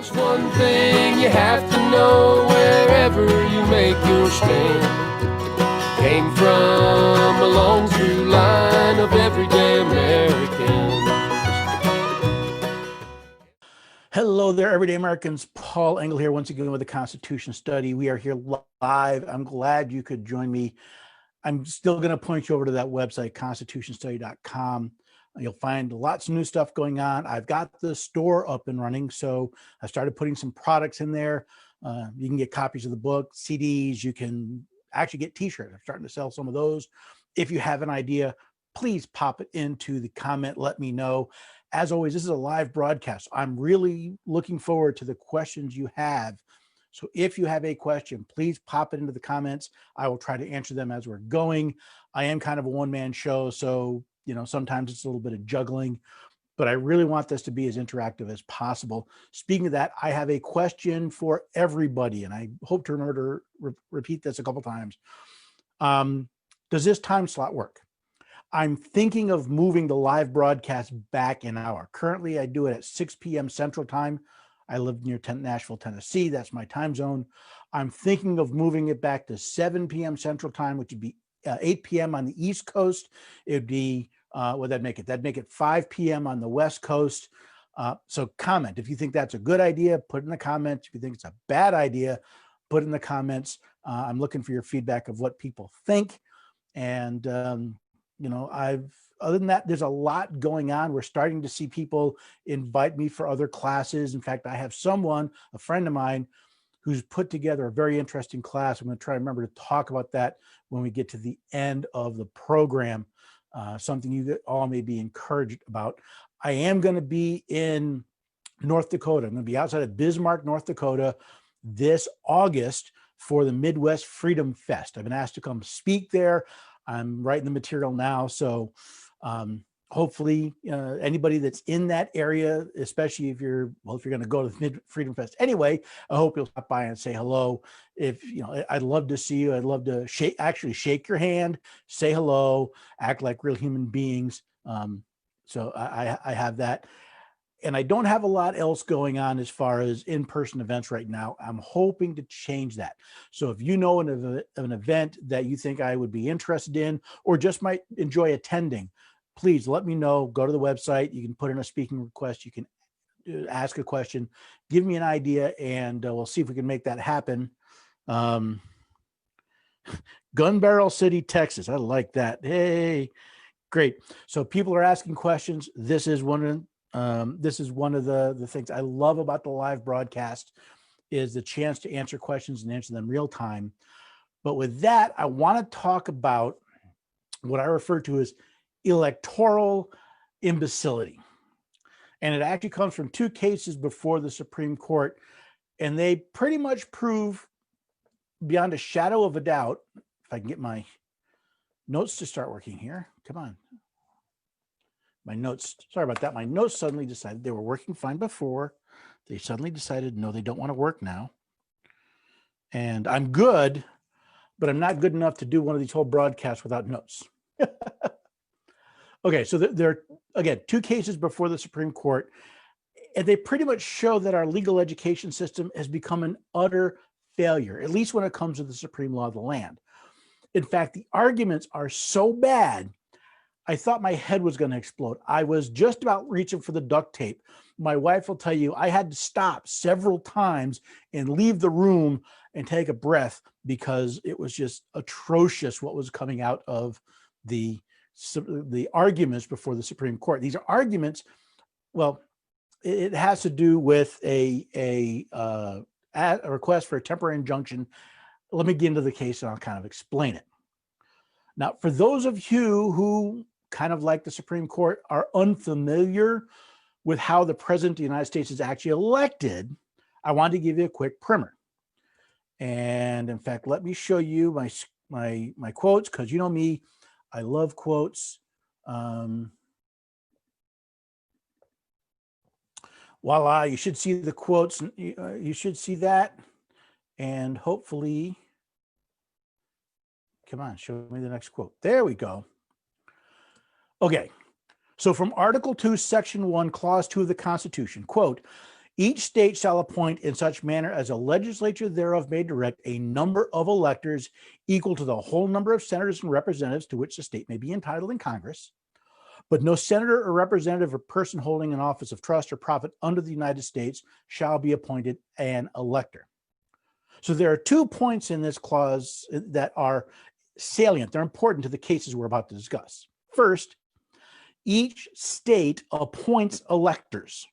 There's one thing you have to know wherever you make your stand. Came from a long through line of everyday Americans. Hello there, everyday Americans. Paul Engel here once again with the Constitution Study. We are here live. I'm glad you could join me. I'm still going to point you over to that website, constitutionstudy.com. You'll find lots of new stuff going on. I've got the store up and running, so I started putting some products in there. You can get copies of the book, CDs. You can actually get t-shirts. I'm starting to sell some of those. If you have an idea, please pop it into the comment. Let me know. As always, this is a live broadcast. I'm really looking forward to the questions you have. So if you have a question, please pop it into the comments. I will try to answer them as we're going. I am kind of a one-man show, so sometimes it's a little bit of juggling, but I really want this to be as interactive as possible. Speaking of that, I have a question for everybody, and I hope to remember to repeat this a couple times. Does this time slot work? I'm thinking of moving the live broadcast back an hour. Currently, I do it at 6 p.m. Central Time. I live near Nashville, Tennessee. That's my time zone. I'm thinking of moving it back to 7 p.m. Central Time, which would be 8 p.m. on the East Coast. It would be, what would that make it? That'd make it 5 p.m. on the West Coast. So comment. If you think that's a good idea, put in the comments. If you think it's a bad idea, put in the comments. I'm looking for your feedback of what people think. And, other than that, there's a lot going on. We're starting to see people invite me for other classes. In fact, I have a friend of mine, who's put together a very interesting class. I'm going to try to remember to talk about that when we get to the end of the program, something you all may be encouraged about. I am going to be in North Dakota. I'm going to be outside of Bismarck, North Dakota this August for the Midwest Freedom Fest. I've been asked to come speak there. I'm writing the material now, so hopefully anybody that's in that area, especially if you're going to go to the Freedom Fest anyway, I hope you'll stop by and say hello. I'd love to see you. I'd love to shake your hand, say hello, act like real human beings. So I have that. And I don't have a lot else going on as far as in-person events right now. I'm hoping to change that. So if you know an event that you think I would be interested in or just might enjoy attending, please let me know. Go to the website. You can put in a speaking request. You can ask a question. Give me an idea, and we'll see if we can make that happen. Gun Barrel City, Texas. I like that. Hey, great. So people are asking questions. This is one of the things I love about the live broadcast is the chance to answer questions and answer them real time. But with that, I want to talk about what I refer to as electoral imbecility. And it actually comes from two cases before the Supreme Court, and they pretty much prove beyond a shadow of a doubt, if I can get my notes to start working here. Come on. My notes, sorry about that. My notes suddenly decided they were working fine before. They suddenly decided, no, they don't want to work now. And I'm good, but I'm not good enough to do one of these whole broadcasts without notes. Okay, so there are, again, two cases before the Supreme Court, and they pretty much show that our legal education system has become an utter failure, at least when it comes to the supreme law of the land. In fact, the arguments are so bad, I thought my head was going to explode. I was just about reaching for the duct tape. My wife will tell you I had to stop several times and leave the room and take a breath because it was just atrocious what was coming out of the arguments before the Supreme Court. These are arguments, well, it has to do with a request for a temporary injunction. Let me get into the case and I'll kind of explain it. Now, for those of you who, kind of like the Supreme Court, are unfamiliar with how the President of the United States is actually elected, I want to give you a quick primer. And in fact, let me show you my quotes, because you know me, I love quotes. Voila, you should see the quotes. You should see that. And hopefully, come on, show me the next quote. There we go. Okay, so from Article 2, Section 1, Clause 2 of the Constitution, quote, Each state shall appoint in such manner as a legislature thereof may direct a number of electors equal to the whole number of senators and representatives to which the state may be entitled in Congress. But no senator or representative or person holding an office of trust or profit under the United States shall be appointed an elector. So there are 2 points in this clause that are salient. They're important to the cases we're about to discuss. First, each state appoints electors.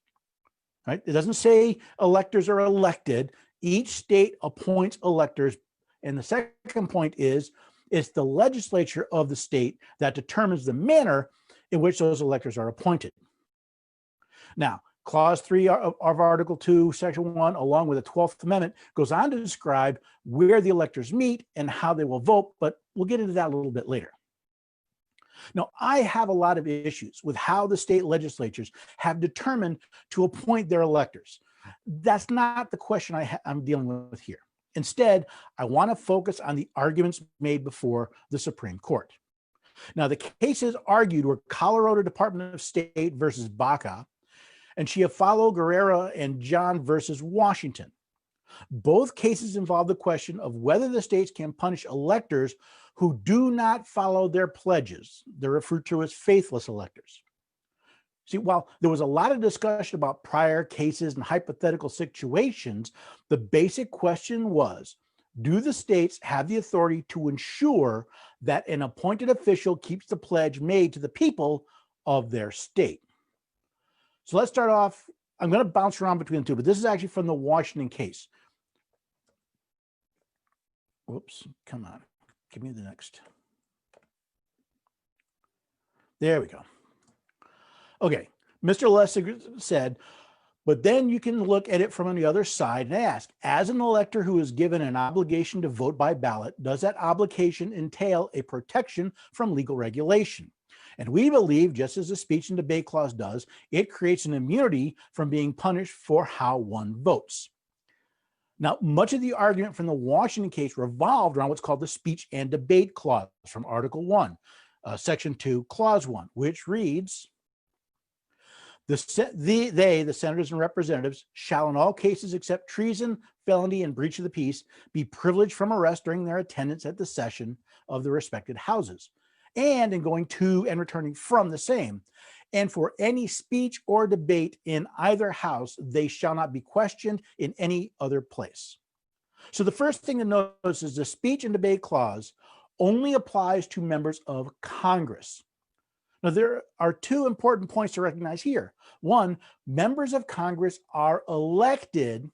Right? It doesn't say electors are elected. Each state appoints electors. And the second point is it's the legislature of the state that determines the manner in which those electors are appointed. Now, Clause 3 of Article 2, Section 1, along with the 12th Amendment, goes on to describe where the electors meet and how they will vote, but we'll get into that a little bit later. Now, I have a lot of issues with how the state legislatures have determined to appoint their electors. That's not the question I'm dealing with here. Instead, I want to focus on the arguments made before the Supreme Court. Now, the cases argued were Colorado Department of State versus Baca, and Chiafalo, Guerrero, and John versus Washington. Both cases involve the question of whether the states can punish electors who do not follow their pledges. They're referred to as faithless electors. See, while there was a lot of discussion about prior cases and hypothetical situations, the basic question was, do the states have the authority to ensure that an appointed official keeps the pledge made to the people of their state? So let's start off. I'm going to bounce around between the two, but this is actually from the Washington case. Whoops, come on. Give me the next. There we go. Okay, Mr. Lessig said, but then you can look at it from the other side and ask, as an elector who is given an obligation to vote by ballot, does that obligation entail a protection from legal regulation? And we believe, just as the speech and debate clause does, it creates an immunity from being punished for how one votes. Now, much of the argument from the Washington case revolved around what's called the speech and debate clause from Article 1, Section 2, Clause 1, which reads, the senators and representatives, shall in all cases except treason, felony, and breach of the peace be privileged from arrest during their attendance at the session of the respected houses, and in going to and returning from the same. And for any speech or debate in either house, they shall not be questioned in any other place. So the first thing to notice is the speech and debate clause only applies to members of Congress. Now, there are 2 important points to recognize here. One, members of Congress are elected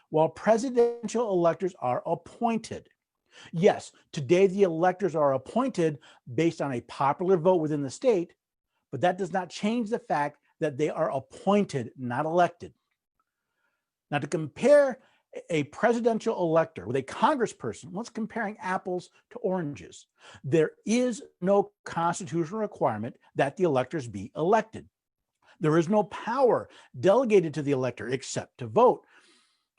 while presidential electors are appointed. Yes, today the electors are appointed based on a popular vote within the state, but that does not change the fact that they are appointed, not elected. Now, to compare a presidential elector with a congressperson, let's comparing apples to oranges. There is no constitutional requirement that the electors be elected. There is no power delegated to the elector except to vote.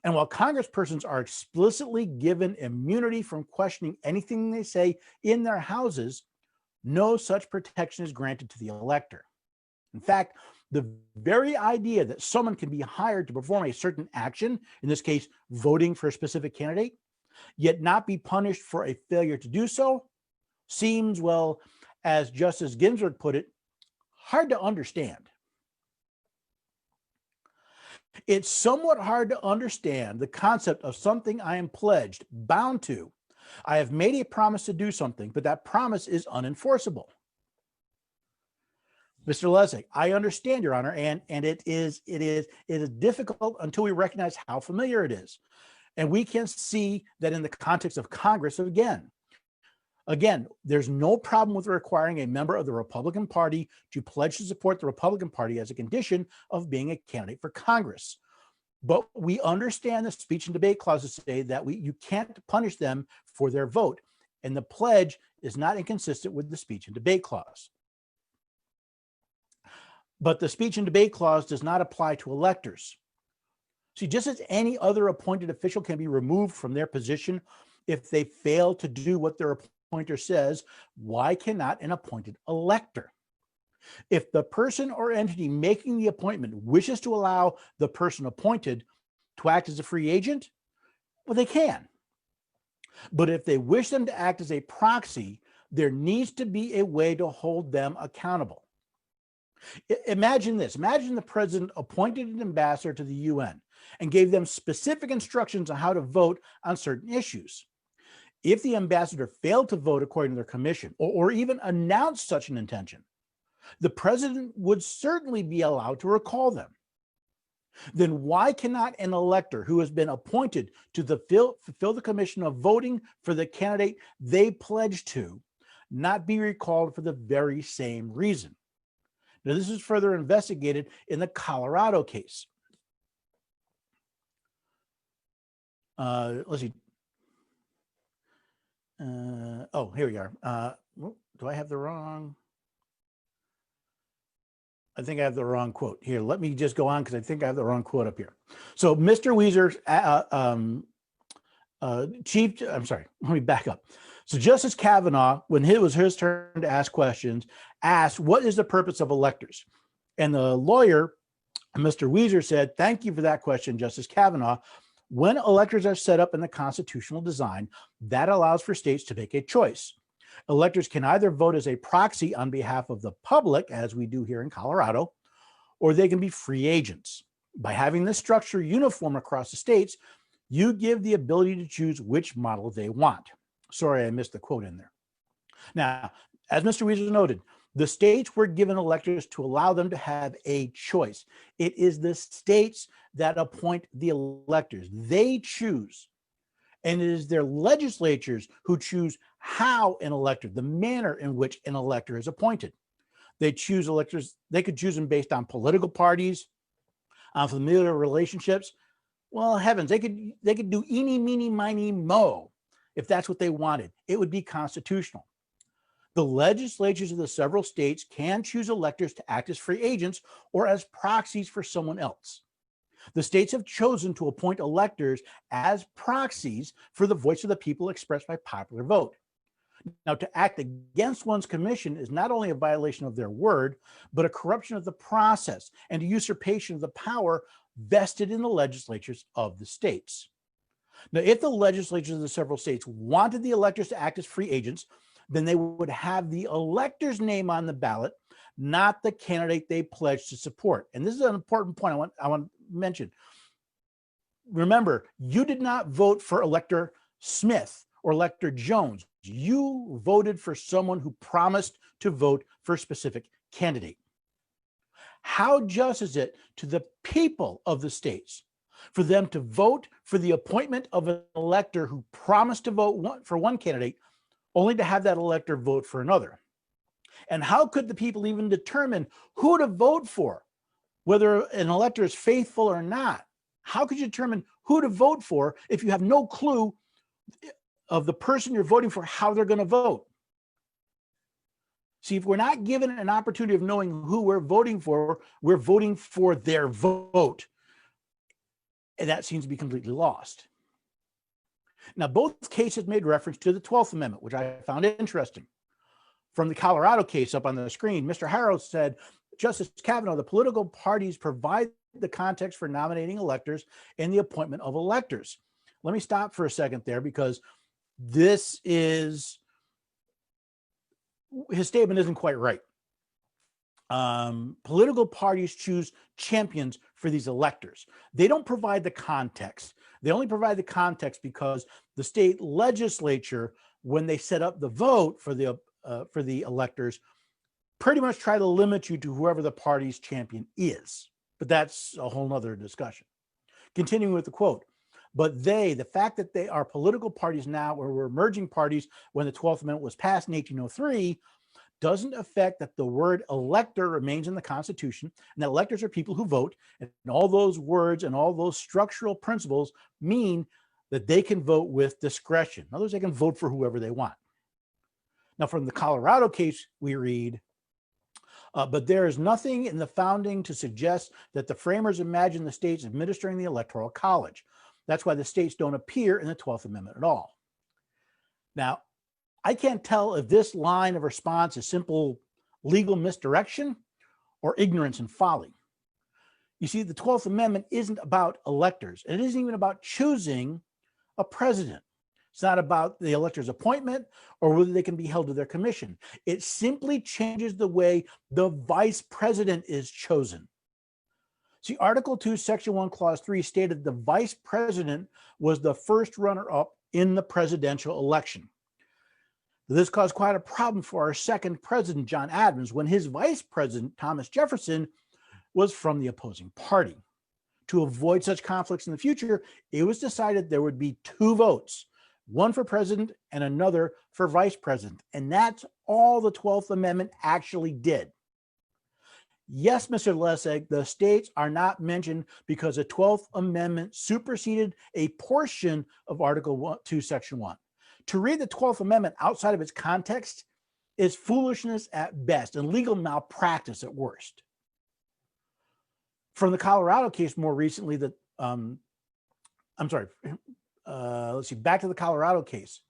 And while congresspersons are explicitly given immunity from questioning anything they say in their houses, no such protection is granted to the elector. In fact, the very idea that someone can be hired to perform a certain action, in this case, voting for a specific candidate, yet not be punished for a failure to do so, seems, well, as Justice Ginsburg put it, hard to understand. It's somewhat hard to understand the concept of something I am pledged, bound to. I have made a promise to do something, but that promise is unenforceable. Mr. Lessig, I understand, Your Honor, and it is difficult until we recognize how familiar it is. And we can see that in the context of Congress, again, there's no problem with requiring a member of the Republican Party to pledge to support the Republican Party as a condition of being a candidate for Congress. But we understand the speech and debate clauses say that you can't punish them for their vote, and the pledge is not inconsistent with the speech and debate clause. But the speech and debate clause does not apply to electors. See, just as any other appointed official can be removed from their position if they fail to do what their appointer says, why cannot an appointed elector? If the person or entity making the appointment wishes to allow the person appointed to act as a free agent, well, they can. But if they wish them to act as a proxy, there needs to be a way to hold them accountable. Imagine this. Imagine the president appointed an ambassador to the UN and gave them specific instructions on how to vote on certain issues. If the ambassador failed to vote according to their commission or even announced such an intention, the president would certainly be allowed to recall them. Then why cannot an elector who has been appointed to fulfill the commission of voting for the candidate they pledged to not be recalled for the very same reason? Now, this is further investigated in the Colorado case. Let's see. Oh, here we are. Do I have the wrong? I think I have the wrong quote here. Let me just go on because I think I have the wrong quote up here. So Mr. Weezer's I'm sorry, let me back up. So Justice Kavanaugh, when it was his turn to ask questions, asked, what is the purpose of electors? And the lawyer, Mr. Weezer, said, thank you for that question, Justice Kavanaugh. When electors are set up in the constitutional design, that allows for states to make a choice. Electors can either vote as a proxy on behalf of the public, as we do here in Colorado, or they can be free agents. By having this structure uniform across the states, you give the ability to choose which model they want. Sorry, I missed the quote in there. Now, as Mr. Weezer noted, the states were given electors to allow them to have a choice. It is the states that appoint the electors. They choose. And it is their legislatures who choose how an elector, the manner in which an elector is appointed. They choose electors. They could choose them based on political parties, on familiar relationships. Well, heavens, they could do eeny, meeny, miny, mo if that's what they wanted. It would be constitutional. The legislatures of the several states can choose electors to act as free agents or as proxies for someone else. The states have chosen to appoint electors as proxies for the voice of the people expressed by popular vote. Now, to act against one's commission is not only a violation of their word, but a corruption of the process and a usurpation of the power vested in the legislatures of the states. Now, if the legislatures of the several states wanted the electors to act as free agents, then they would have the elector's name on the ballot, not the candidate they pledged to support. And this is an important point I want to mention. Remember, you did not vote for Elector Smith or Elector Jones. You voted for someone who promised to vote for a specific candidate. How just is it to the people of the states for them to vote for the appointment of an elector who promised to vote for one candidate, only to have that elector vote for another? And how could the people even determine who to vote for, whether an elector is faithful or not? How could you determine who to vote for if you have no clue of the person you're voting for, how they're going to vote? See, if we're not given an opportunity of knowing who we're voting for their vote. And that seems to be completely lost. Now, both cases made reference to the 12th Amendment, which I found interesting. From the Colorado case up on the screen, Mr. Harrow said, Justice Kavanaugh, the political parties provide the context for nominating electors and the appointment of electors. Let me stop for a second there, because his statement isn't quite right. Political parties choose champions for these electors. They don't provide the context. They only provide the context because the state legislature, when they set up the vote for the electors, pretty much try to limit you to whoever the party's champion is. But that's a whole nother discussion. Continuing with the quote, but the fact that they are political parties now, or were emerging parties when the 12th Amendment was passed in 1803, doesn't affect that the word elector remains in the Constitution, and that electors are people who vote, and all those words and all those structural principles mean that they can vote with discretion. In other words, they can vote for whoever they want. Now, from the Colorado case, we read, but there is nothing in the founding to suggest that the framers imagined the states administering the Electoral College. That's why the states don't appear in the 12th Amendment at all. Now, I can't tell if this line of response is simple legal misdirection, or ignorance and folly. You see, the 12th Amendment isn't about electors. It isn't even about choosing a president. It's not about the elector's appointment or whether they can be held to their commission. It simply changes the way the vice president is chosen. See, Article 2, Section 1, Clause 3 stated the vice president was the first runner-up in the presidential election. This caused quite a problem for our second president, John Adams, when his vice president, Thomas Jefferson, was from the opposing party. To avoid such conflicts in the future, it was decided there would be two votes, one for president and another for vice president. And that's all the 12th Amendment actually did. Yes, Mr. Lessig, the states are not mentioned because the 12th Amendment superseded a portion of Article 2, Section 1. To read the 12th Amendment outside of its context is foolishness at best and legal malpractice at worst. From the Colorado case more recently, back to the Colorado case.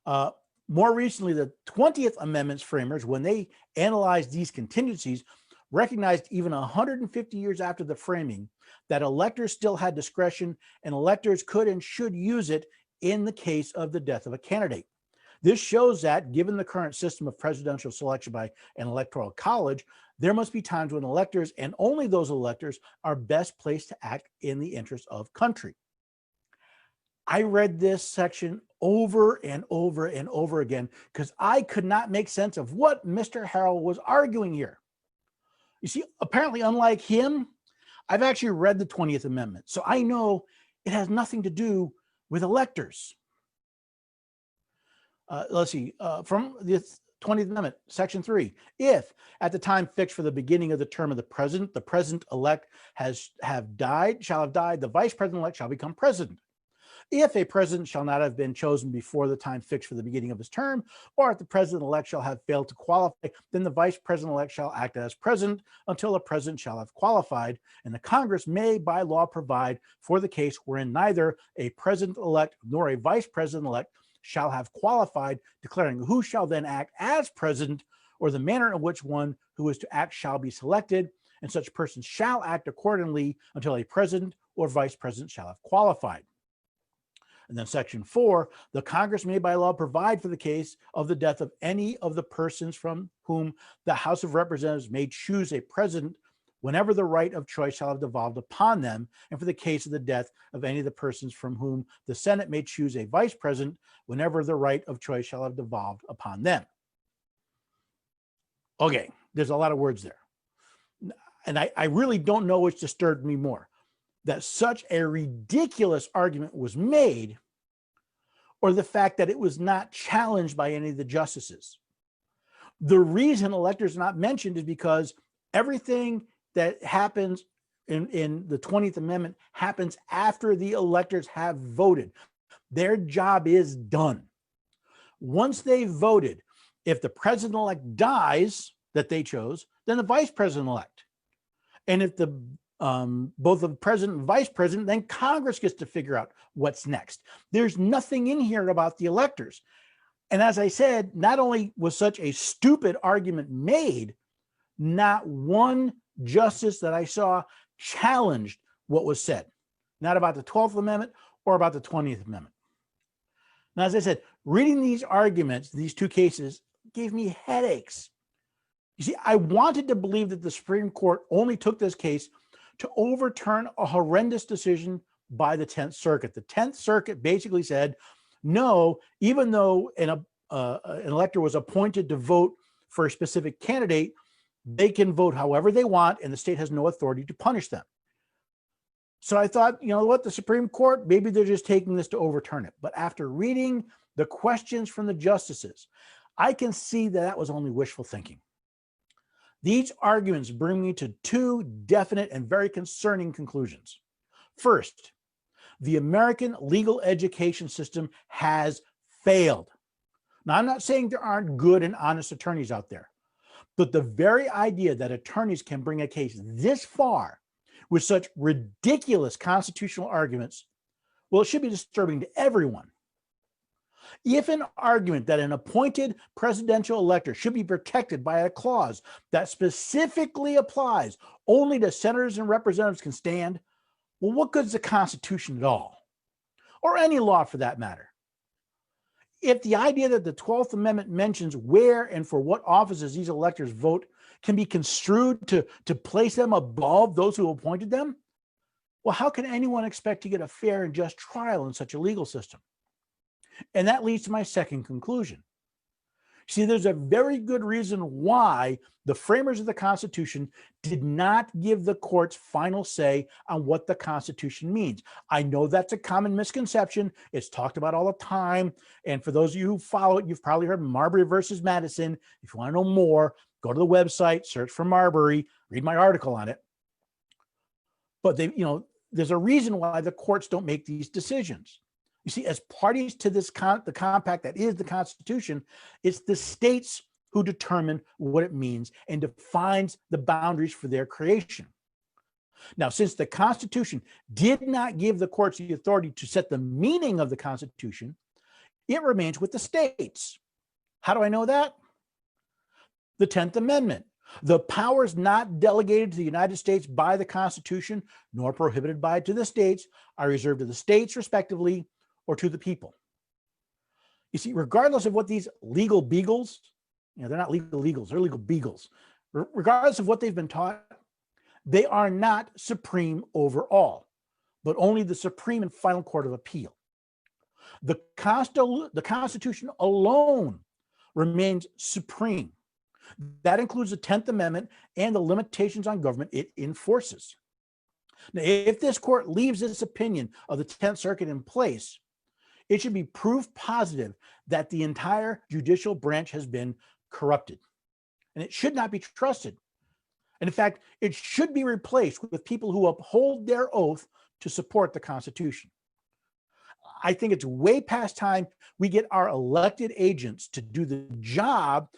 More recently, the 20th Amendment's framers, when they analyzed these contingencies, recognized even 150 years after the framing that electors still had discretion and electors could and should use it in the case of the death of a candidate. This shows that, given the current system of presidential selection by an electoral college, there must be times when electors, and only those electors, are best placed to act in the interest of country. I read this section over and over and over again because I could not make sense of what Mr. Harrell was arguing here. You see, apparently, unlike him, I've actually read the 20th Amendment, so I know it has nothing to do with electors. From the 20th Amendment, Section 3, if at the time fixed for the beginning of the term of the president-elect shall have died, the vice president-elect shall become president. If a president shall not have been chosen before the time fixed for the beginning of his term, or if the president-elect shall have failed to qualify, then the vice president-elect shall act as president until the president shall have qualified, and the Congress may by law provide for the case wherein neither a president-elect nor a vice president-elect shall have qualified, declaring who shall then act as president, or the manner in which one who is to act shall be selected, and such person shall act accordingly until a president or vice president shall have qualified. And then Section 4, the Congress may by law provide for the case of the death of any of the persons from whom the House of Representatives may choose a president whenever the right of choice shall have devolved upon them, and for the case of the death of any of the persons from whom the Senate may choose a vice president whenever the right of choice shall have devolved upon them. Okay, there's a lot of words there. And I really don't know which disturbed me more, that such a ridiculous argument was made, or the fact that it was not challenged by any of the justices. The reason electors are not mentioned is because everything that happens in the 20th Amendment happens after the electors have voted. Their job is done. Once they've voted, if the president-elect dies that they chose, then the vice president-elect. And if both the president and vice president, then Congress gets to figure out what's next. There's nothing in here about the electors. And as I said, not only was such a stupid argument made, not one justice that I saw challenged what was said, not about the 12th Amendment or about the 20th Amendment. Now, as I said, reading these arguments, these two cases, gave me headaches. You see, I wanted to believe that the Supreme Court only took this case to overturn a horrendous decision by the 10th Circuit. The 10th Circuit basically said, no, even though an elector was appointed to vote for a specific candidate, they can vote however they want, and the state has no authority to punish them. So I thought, you know what, the Supreme Court, maybe they're just taking this to overturn it. But after reading the questions from the justices, I can see that that was only wishful thinking. These arguments bring me to two definite and very concerning conclusions. First, the American legal education system has failed. Now, I'm not saying there aren't good and honest attorneys out there, but the very idea that attorneys can bring a case this far with such ridiculous constitutional arguments, well, it should be disturbing to everyone. If an argument that an appointed presidential elector should be protected by a clause that specifically applies only to senators and representatives can stand, well, what good is the Constitution at all? Or any law for that matter? If the idea that the 12th Amendment mentions where and for what offices these electors vote can be construed to place them above those who appointed them, well, how can anyone expect to get a fair and just trial in such a legal system? And that leads to my second conclusion. See, there's a very good reason why the framers of the Constitution did not give the courts final say on what the Constitution means. I know that's a common misconception. It's talked about all the time. And for those of you who follow it, you've probably heard Marbury versus Madison. If you want to know more, go to the website, search for Marbury, read my article on it. But there's a reason why the courts don't make these decisions. You see, as parties to this the compact that is the Constitution, it's the states who determine what it means and defines the boundaries for their creation. Now, since the Constitution did not give the courts the authority to set the meaning of the Constitution, it remains with the states. How do I know that? The 10th Amendment. The powers not delegated to the United States by the Constitution, nor prohibited by it to the states, are reserved to the states respectively, or to the people. You see, regardless of what these legal beagles, they're not legal legals, they're legal beagles. Regardless of what they've been taught, they are not supreme over all, but only the supreme and final court of appeal. The Constitution alone remains supreme. That includes the 10th Amendment and the limitations on government it enforces. Now, if this court leaves its opinion of the 10th Circuit in place, it should be proof positive that the entire judicial branch has been corrupted, and it should not be trusted. And in fact, it should be replaced with people who uphold their oath to support the Constitution. I think it's way past time we get our elected agents to do the job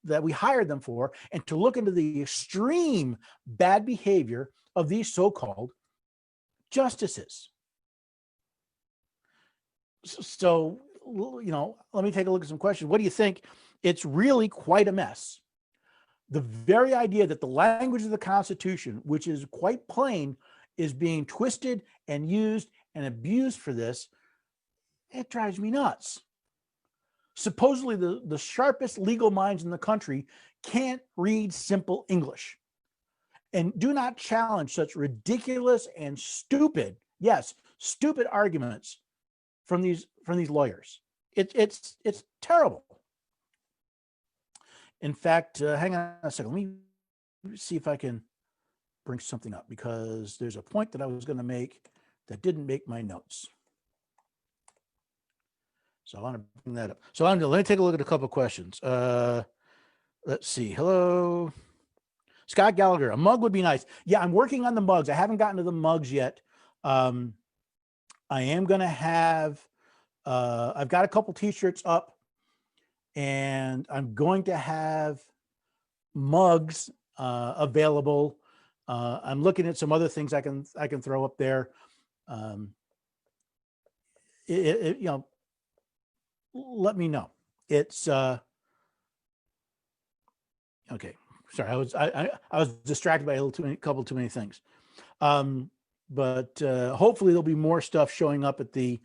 that we hired them for, and to look into the extreme bad behavior of these so-called justices. So, let me take a look at some questions. What do you think? It's really quite a mess. The very idea that the language of the Constitution, which is quite plain, is being twisted and used and abused for this, it drives me nuts. Supposedly the sharpest legal minds in the country can't read simple English and do not challenge such ridiculous and stupid, yes, stupid arguments from these lawyers. It's terrible. In fact, hang on a second. Let me see if I can bring something up, because there's a point that I was going to make that didn't make my notes. So I want to bring that up. So let me take a look at a couple of questions. Let's see. Hello, Scott Gallagher. A mug would be nice. Yeah, I'm working on the mugs. I haven't gotten to the mugs yet. I am going to have, I've got a couple t-shirts up, and I'm going to have mugs available. I'm looking at some other things I can throw up there. Let me know. It's okay. Sorry, I was distracted by a couple too many things. But hopefully there'll be more stuff showing up at the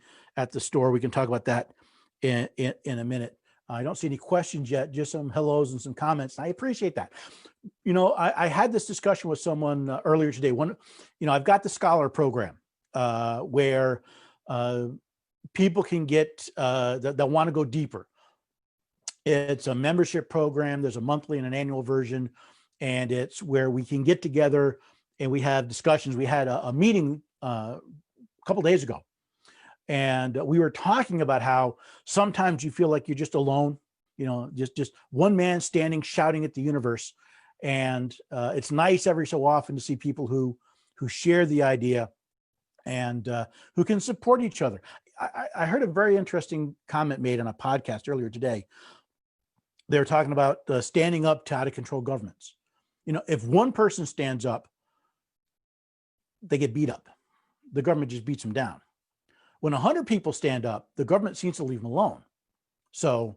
store. We can talk about that in a minute. I don't see any questions yet, just some hellos and some comments. I appreciate that. I had this discussion with someone earlier today. I've got the Scholar program where people can get that want to go deeper. It's a membership program. There's a monthly and an annual version, and it's where we can get together and we have discussions. We had a meeting a couple days ago, and we were talking about how sometimes you feel like you're just alone, just one man standing shouting at the universe. And it's nice every so often to see people who share the idea and who can support each other. I heard a very interesting comment made on a podcast earlier today. They were talking about standing up to out of control governments. If one person stands up, they get beat up. The government just beats them down. When 100 people stand up, the government seems to leave them alone. So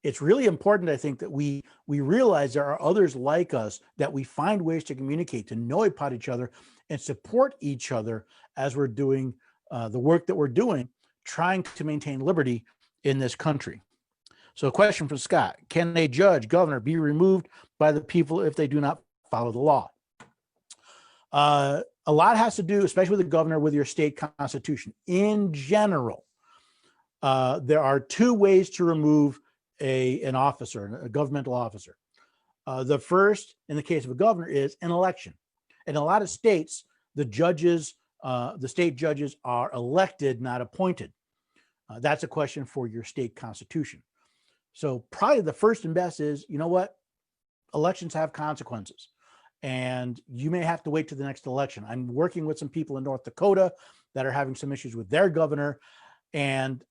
it's really important, I think, that we realize there are others like us, that we find ways to communicate, to know about each other and support each other as we're doing the work that we're doing, trying to maintain liberty in this country. So a question from Scott: can a judge, governor be removed by the people if they do not follow the law? A lot has to do, especially with the governor, with your state constitution. In general, there are two ways to remove an officer, a governmental officer. The first, in the case of a governor, is an election. In a lot of states, the state judges are elected, not appointed. That's a question for your state constitution. So probably the first and best is, you know what? Elections have consequences, and you may have to wait to the next election. I'm working with some people in North Dakota that are having some issues with their governor, and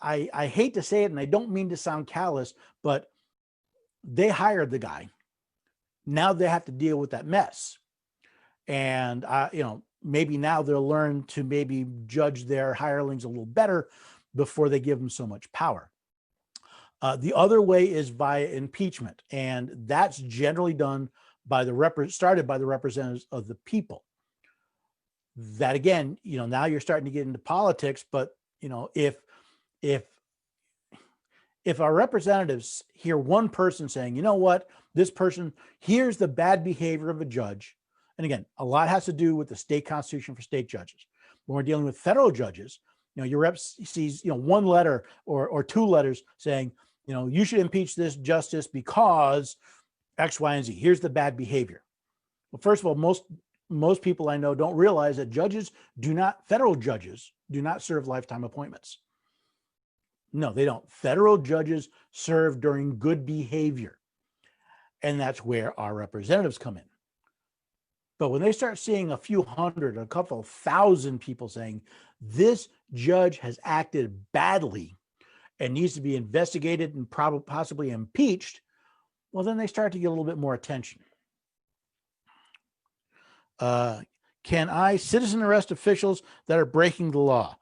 I hate to say it, and I don't mean to sound callous, but they hired the guy. Now they have to deal with that mess. And, maybe now they'll learn to maybe judge their hirelings a little better before they give them so much power. The other way is via impeachment, and that's generally done by started by the representatives of the people. That again, now you're starting to get into politics, but if our representatives hear one person saying, you know what, this person, here's the bad behavior of a judge. And again, a lot has to do with the state constitution for state judges. When we're dealing with federal judges, your rep sees, one letter or two letters saying, you should impeach this justice because X, Y, and Z. Here's the bad behavior. Well, first of all, most people I know don't realize that federal judges do not serve lifetime appointments. No, they don't. Federal judges serve during good behavior. And that's where our representatives come in. But when they start seeing a few hundred, a couple thousand people saying this judge has acted badly and needs to be investigated and possibly impeached, well, then they start to get a little bit more attention. Can I citizen arrest officials that are breaking the law?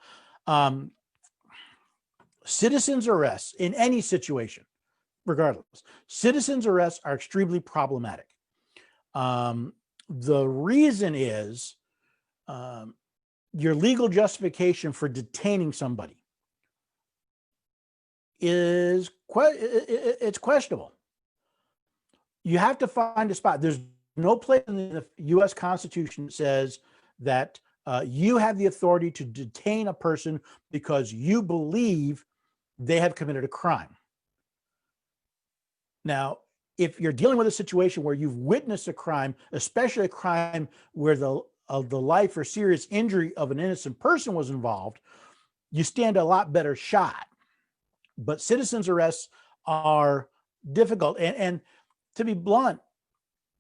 Citizens arrests in any situation, regardless, citizens arrests are extremely problematic. The reason is your legal justification for detaining somebody is it's questionable. You have to find a spot. There's no place in the U.S. Constitution that says that you have the authority to detain a person because you believe they have committed a crime. Now, if you're dealing with a situation where you've witnessed a crime, especially a crime where the life or serious injury of an innocent person was involved, you stand a lot better shot. But citizens arrests are difficult. And to be blunt,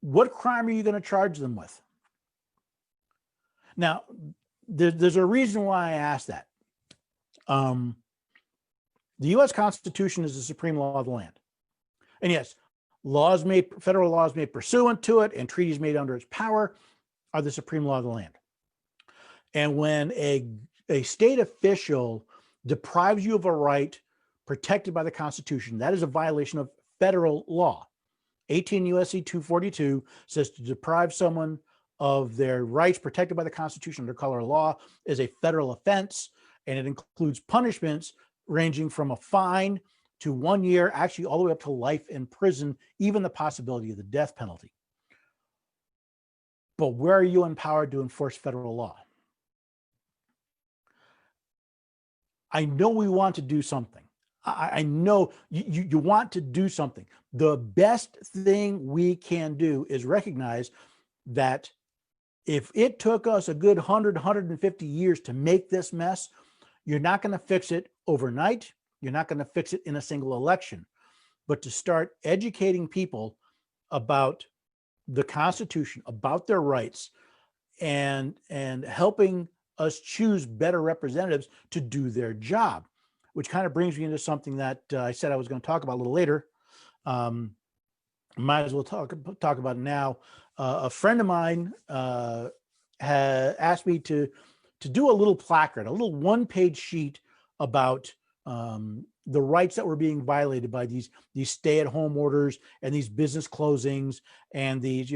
what crime are you going to charge them with? Now, there's a reason why I asked that. The U.S. Constitution is the supreme law of the land. And yes, federal laws made pursuant to it and treaties made under its power are the supreme law of the land. And when a state official deprives you of a right protected by the Constitution, that is a violation of federal law. 18 U.S.C. 242 says to deprive someone of their rights protected by the Constitution under color of law is a federal offense, and it includes punishments ranging from a fine to 1 year, actually all the way up to life in prison, even the possibility of the death penalty. But where are you empowered to enforce federal law? I know we want to do something. I know you want to do something. The best thing we can do is recognize that if it took us a good 100, 150 years to make this mess, you're not going to fix it overnight. You're not going to fix it in a single election. But to start educating people about the Constitution, about their rights, and helping us choose better representatives to do their job, which kind of brings me into something that I said I was going to talk about a little later. Might as well talk about it now. A friend of mine had asked me to to do a little placard, a little one-page sheet about the rights that were being violated by these stay-at-home orders and these business closings and these,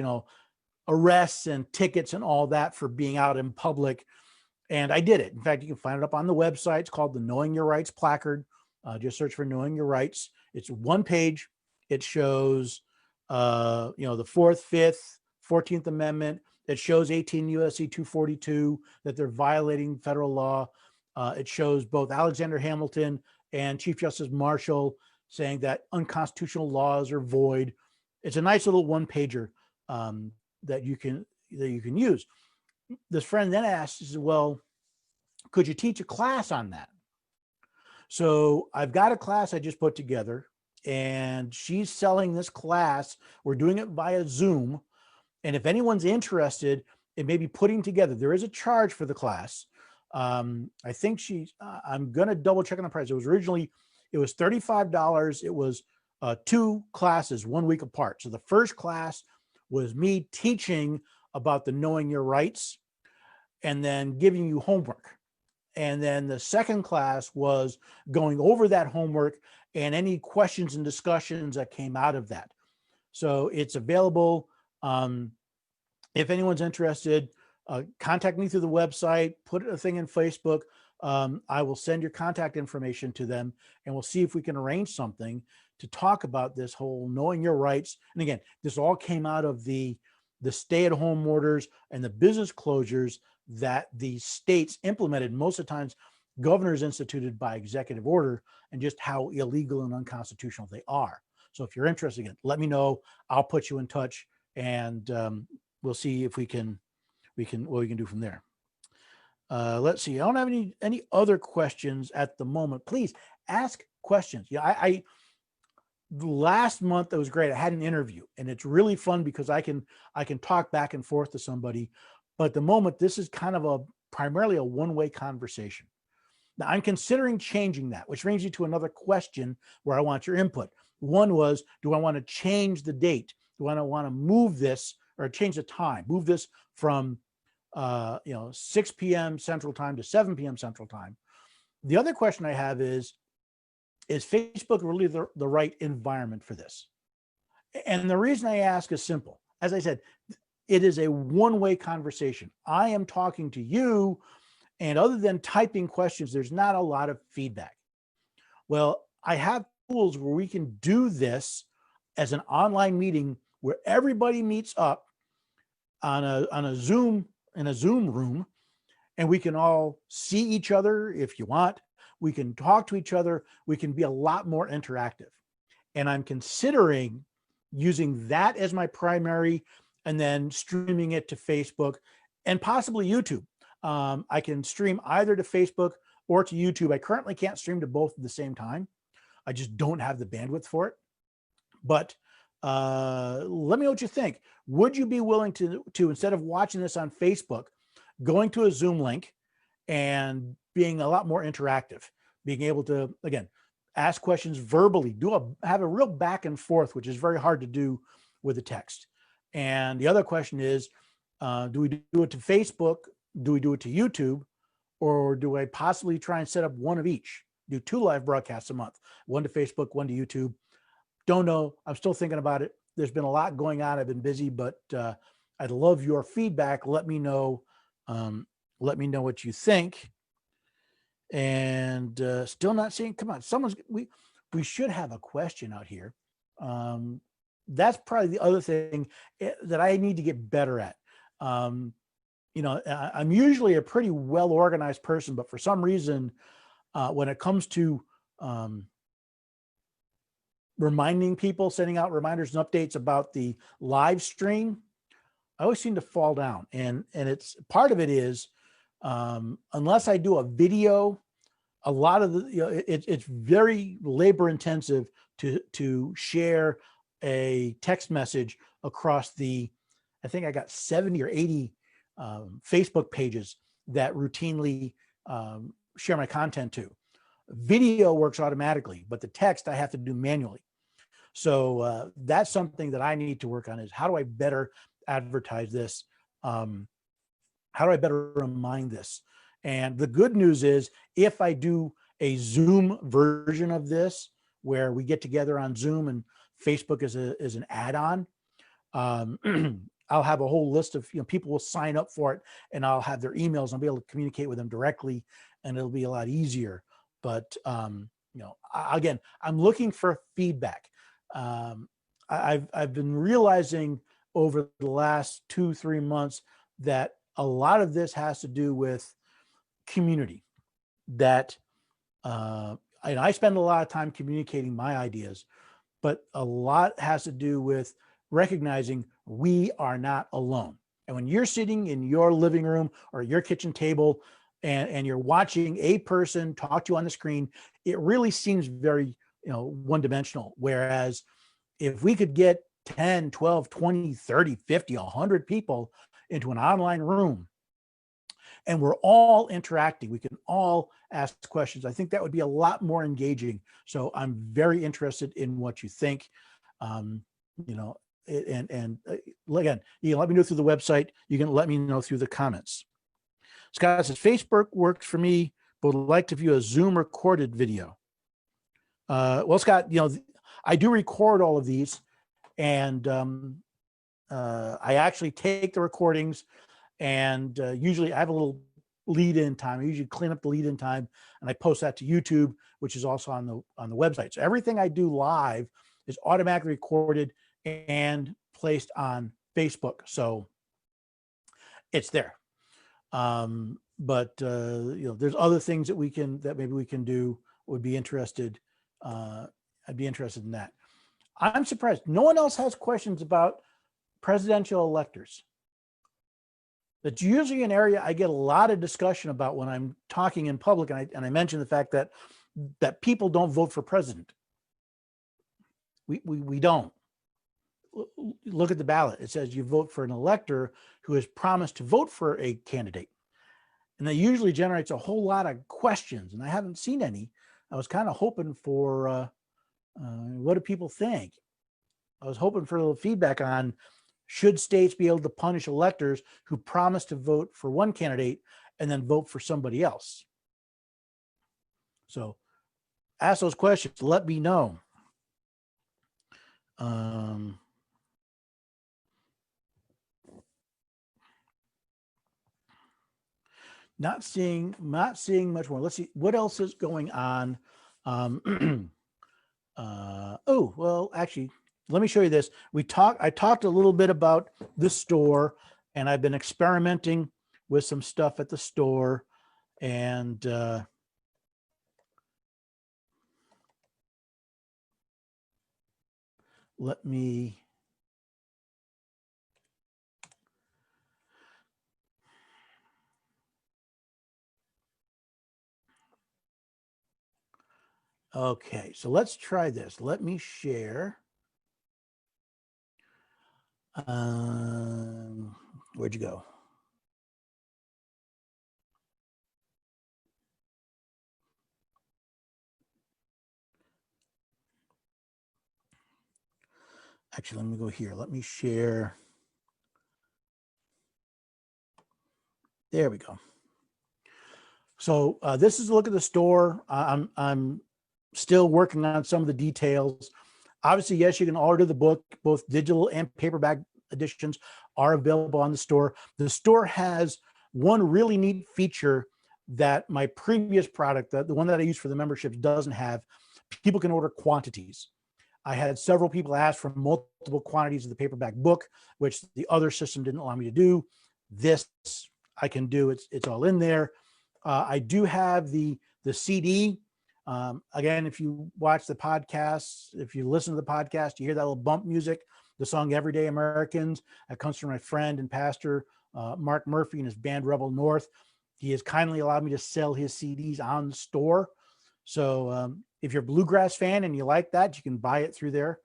arrests and tickets and all that for being out in public. And I did it. In fact, you can find it up on the website. It's called the Knowing Your Rights placard. Just search for Knowing Your Rights. It's one page. It shows, the 4th, 5th, 14th Amendment. It shows 18 U.S.C. 242, that they're violating federal law. It shows both Alexander Hamilton and Chief Justice Marshall saying that unconstitutional laws are void. It's a nice little one-pager that you can use. This friend then asked, he said, well, could you teach a class on that? So I've got a class I just put together, and she's selling this class. We're doing it via Zoom. And if anyone's interested in maybe putting together, there is a charge for the class. I think I'm going to double check on the price. It was $35. It was 2 classes, 1 week apart. So the first class was me teaching about the Knowing Your Rights and then giving you homework. And then the second class was going over that homework and any questions and discussions that came out of that. So it's available. If anyone's interested, contact me through the website, put a thing in Facebook. I will send your contact information to them, and we'll see if we can arrange something to talk about this whole knowing your rights. And again, this all came out of the stay-at-home orders and the business closures that the states implemented, most of the times governors instituted by executive order, and just how illegal and unconstitutional they are. So if you're interested, again, let me know. I'll put you in touch, and we'll see if we can what we can do from there. Let's see. I don't have any other questions at the moment. Please ask questions. Yeah, last month it was great. I had an interview, and it's really fun because I can talk back and forth to somebody. But at the moment, this is kind of primarily a one-way conversation. Now I'm considering changing that, which brings you to another question where I want your input. One was, do I want to change the date? Do I want to move this or change the time? Move this from 6 p.m. Central Time to 7 p.m. Central Time. The other question I have is Facebook really the right environment for this? And the reason I ask is simple. As I said, it is a one-way conversation. I am talking to you, and other than typing questions, there's not a lot of feedback. Well, I have tools where we can do this as an online meeting where everybody meets up on a Zoom, in a Zoom room, and we can all see each other if you want. We can talk to each other. We can be a lot more interactive. And I'm considering using that as my primary, and then streaming it to Facebook and possibly YouTube. I can stream either to Facebook or to YouTube. I currently can't stream to both at the same time. I just don't have the bandwidth for it. But let me know what you think. Would you be willing to instead of watching this on Facebook, going to a Zoom link and being a lot more interactive, being able to, again, ask questions verbally, have a real back and forth, which is very hard to do with the text. And the other question is, do we do it to Facebook? Do we do it to YouTube? Or do I possibly try and set up one of each? Do 2 live broadcasts a month, one to Facebook, one to YouTube. Don't know. I'm still thinking about it. There's been a lot going on. I've been busy, but I'd love your feedback. Let me know. Let me know what you think. And still not seeing. Come on, we should have a question out here. That's probably the other thing that I need to get better at. I'm usually a pretty well-organized person, but for some reason, when it comes to reminding people, sending out reminders and updates about the live stream, I always seem to fall down. And it's part of it is, unless I do a video, a lot of it's very labor intensive to share a text message across I think I got 70 or 80 Facebook pages that routinely share my content to. Video works automatically, but the text I have to do manually. So that's something that I need to work on, is how do I better advertise this? How do I better remind this? And the good news is, if I do a Zoom version of this, where we get together on Zoom and Facebook is an add-on, I'll have a whole list of, people will sign up for it, and I'll have their emails and I'll be able to communicate with them directly, and it'll be a lot easier. But again, I'm looking for feedback. I've been realizing over the last 2-3 months that a lot of this has to do with community. That and I spend a lot of time communicating my ideas, but a lot has to do with recognizing we are not alone. And when you're sitting in your living room or your kitchen table, and you're watching a person talk to you on the screen, it really seems very, one-dimensional. Whereas if we could get 10, 12, 20, 30, 50, 100 people into an online room, and we're all interacting, we can all ask questions, I think that would be a lot more engaging. So I'm very interested in what you think. And again, you can let me know through the website. You can let me know through the comments. Scott says, Facebook works for me, but would like to view a Zoom recorded video. Well, Scott, I do record all of these, and I actually take the recordings, and usually I have a little lead-in time. I usually clean up the lead-in time, and I post that to YouTube, which is also on the website. So everything I do live is automatically recorded and placed on Facebook. So it's there. But there's other things that maybe we can do. Would be interested. I'd be interested in that. I'm surprised no one else has questions about presidential electors. That's usually an area I get a lot of discussion about when I'm talking in public, and I mention the fact that people don't vote for president. We don't. Look at the ballot. It says you vote for an elector who has promised to vote for a candidate. And that usually generates a whole lot of questions, and I haven't seen any. I was kind of hoping for what do people think? I was hoping for a little feedback on, should states be able to punish electors who promise to vote for one candidate and then vote for somebody else? So ask those questions. Let me know. Not seeing much more. Let's see what else is going on. Oh, well, actually, let me show you this. I talked a little bit about the store, and I've been experimenting with some stuff at the store, and let me okay, so let's try this. Let me share. Where'd you go? Actually, let me go here. Let me share. There we go. So this is a look at the store. I'm still working on some of the details. Obviously, yes, you can order the book. Both digital and paperback editions are available on the store. The store has one really neat feature that my previous product, the one that I use for the memberships, doesn't have. People can order quantities. I had several people ask for multiple quantities of the paperback book, which the other system didn't allow me to do. This I can do. It's all in there. I do have the CD. Again, if you watch the podcast, if you listen to the podcast, you hear that little bump music, the song Everyday Americans. That comes from my friend and pastor, Mark Murphy, and his band Rebel North. He has kindly allowed me to sell his CDs on the store. So if you're a bluegrass fan and you like that, you can buy it through there.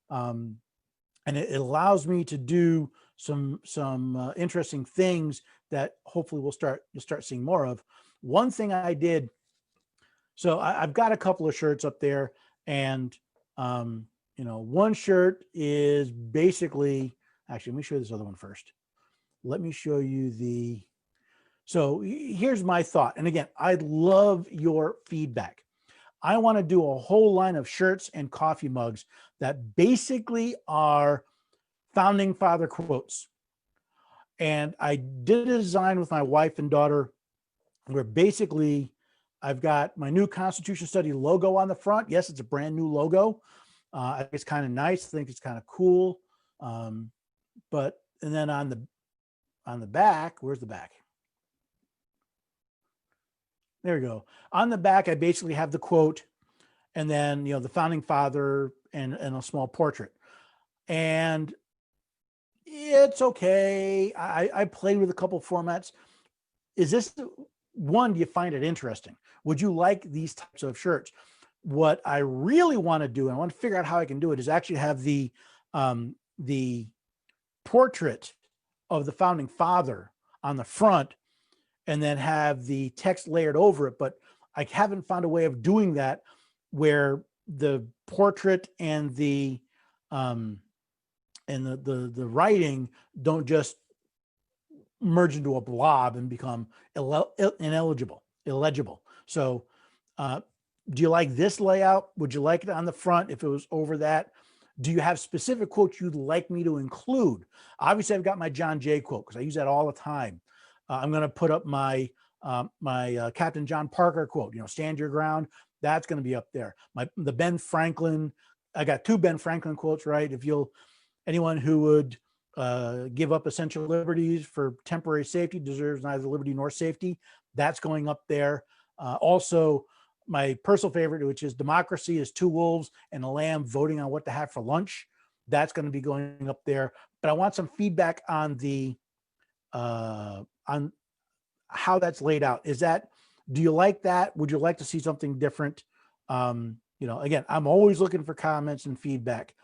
And it allows me to do some interesting things that hopefully you'll start seeing more of. One thing I did, so I've got a couple of shirts up there, and one shirt is basically, actually, let me show you this other one first. Let me show you So here's my thought. And again, I'd love your feedback. I want to do a whole line of shirts and coffee mugs that basically are founding father quotes. And I did a design with my wife and daughter where basically I've got my new Constitution Study logo on the front. Yes, it's a brand new logo. I think it's kind of nice. I think it's kind of cool. But and then on the back, where's the back? There we go. On the back, I basically have the quote, and then the founding father and a small portrait. And it's okay. I played with a couple formats. Is this one? Do you find it interesting? Would you like these types of shirts? What I really want to do, and I want to figure out how I can do it, is actually have the portrait of the founding father on the front, and then have the text layered over it. But I haven't found a way of doing that where the portrait and the writing don't just merge into a blob and become illegible. So do you like this layout? Would you like it on the front if it was over that? Do you have specific quotes you'd like me to include? Obviously, I've got my John Jay quote because I use that all the time. I'm going to put up my Captain John Parker quote, stand your ground. That's going to be up there. The Ben Franklin, I got 2 Ben Franklin quotes, right? Anyone who would give up essential liberties for temporary safety deserves neither liberty nor safety. That's going up there. Also, my personal favorite, which is democracy is 2 wolves and a lamb voting on what to have for lunch. That's going to be going up there. But I want some feedback on on how that's laid out. Do you like that? Would you like to see something different? Again, I'm always looking for comments and feedback.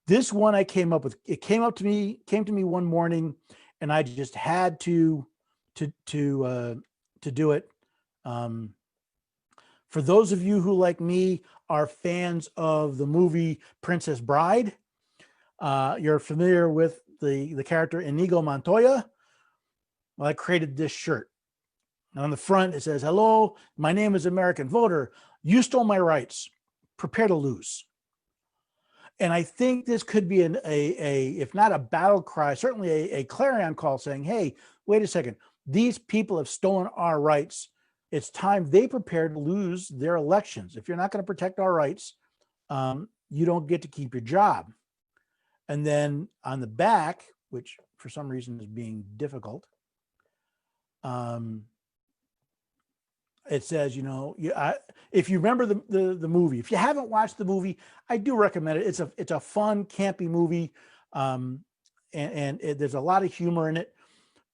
This one I came up with, it came to me one morning, and I just had to do it. For those of you who, like me, are fans of the movie Princess Bride, you're familiar with the character Inigo Montoya. Well, I created this shirt. And on the front, it says, "Hello, my name is American Voter. You stole my rights. Prepare to lose." And I think this could be if not a battle cry, certainly a clarion call saying, hey, wait a second, these people have stolen our rights. It's time they prepare to lose their elections. If you're not going to protect our rights, you don't get to keep your job. And then on the back, which for some reason is being difficult, it says, if you remember the movie, if you haven't watched the movie, I do recommend it. It's a fun, campy movie. There's a lot of humor in it,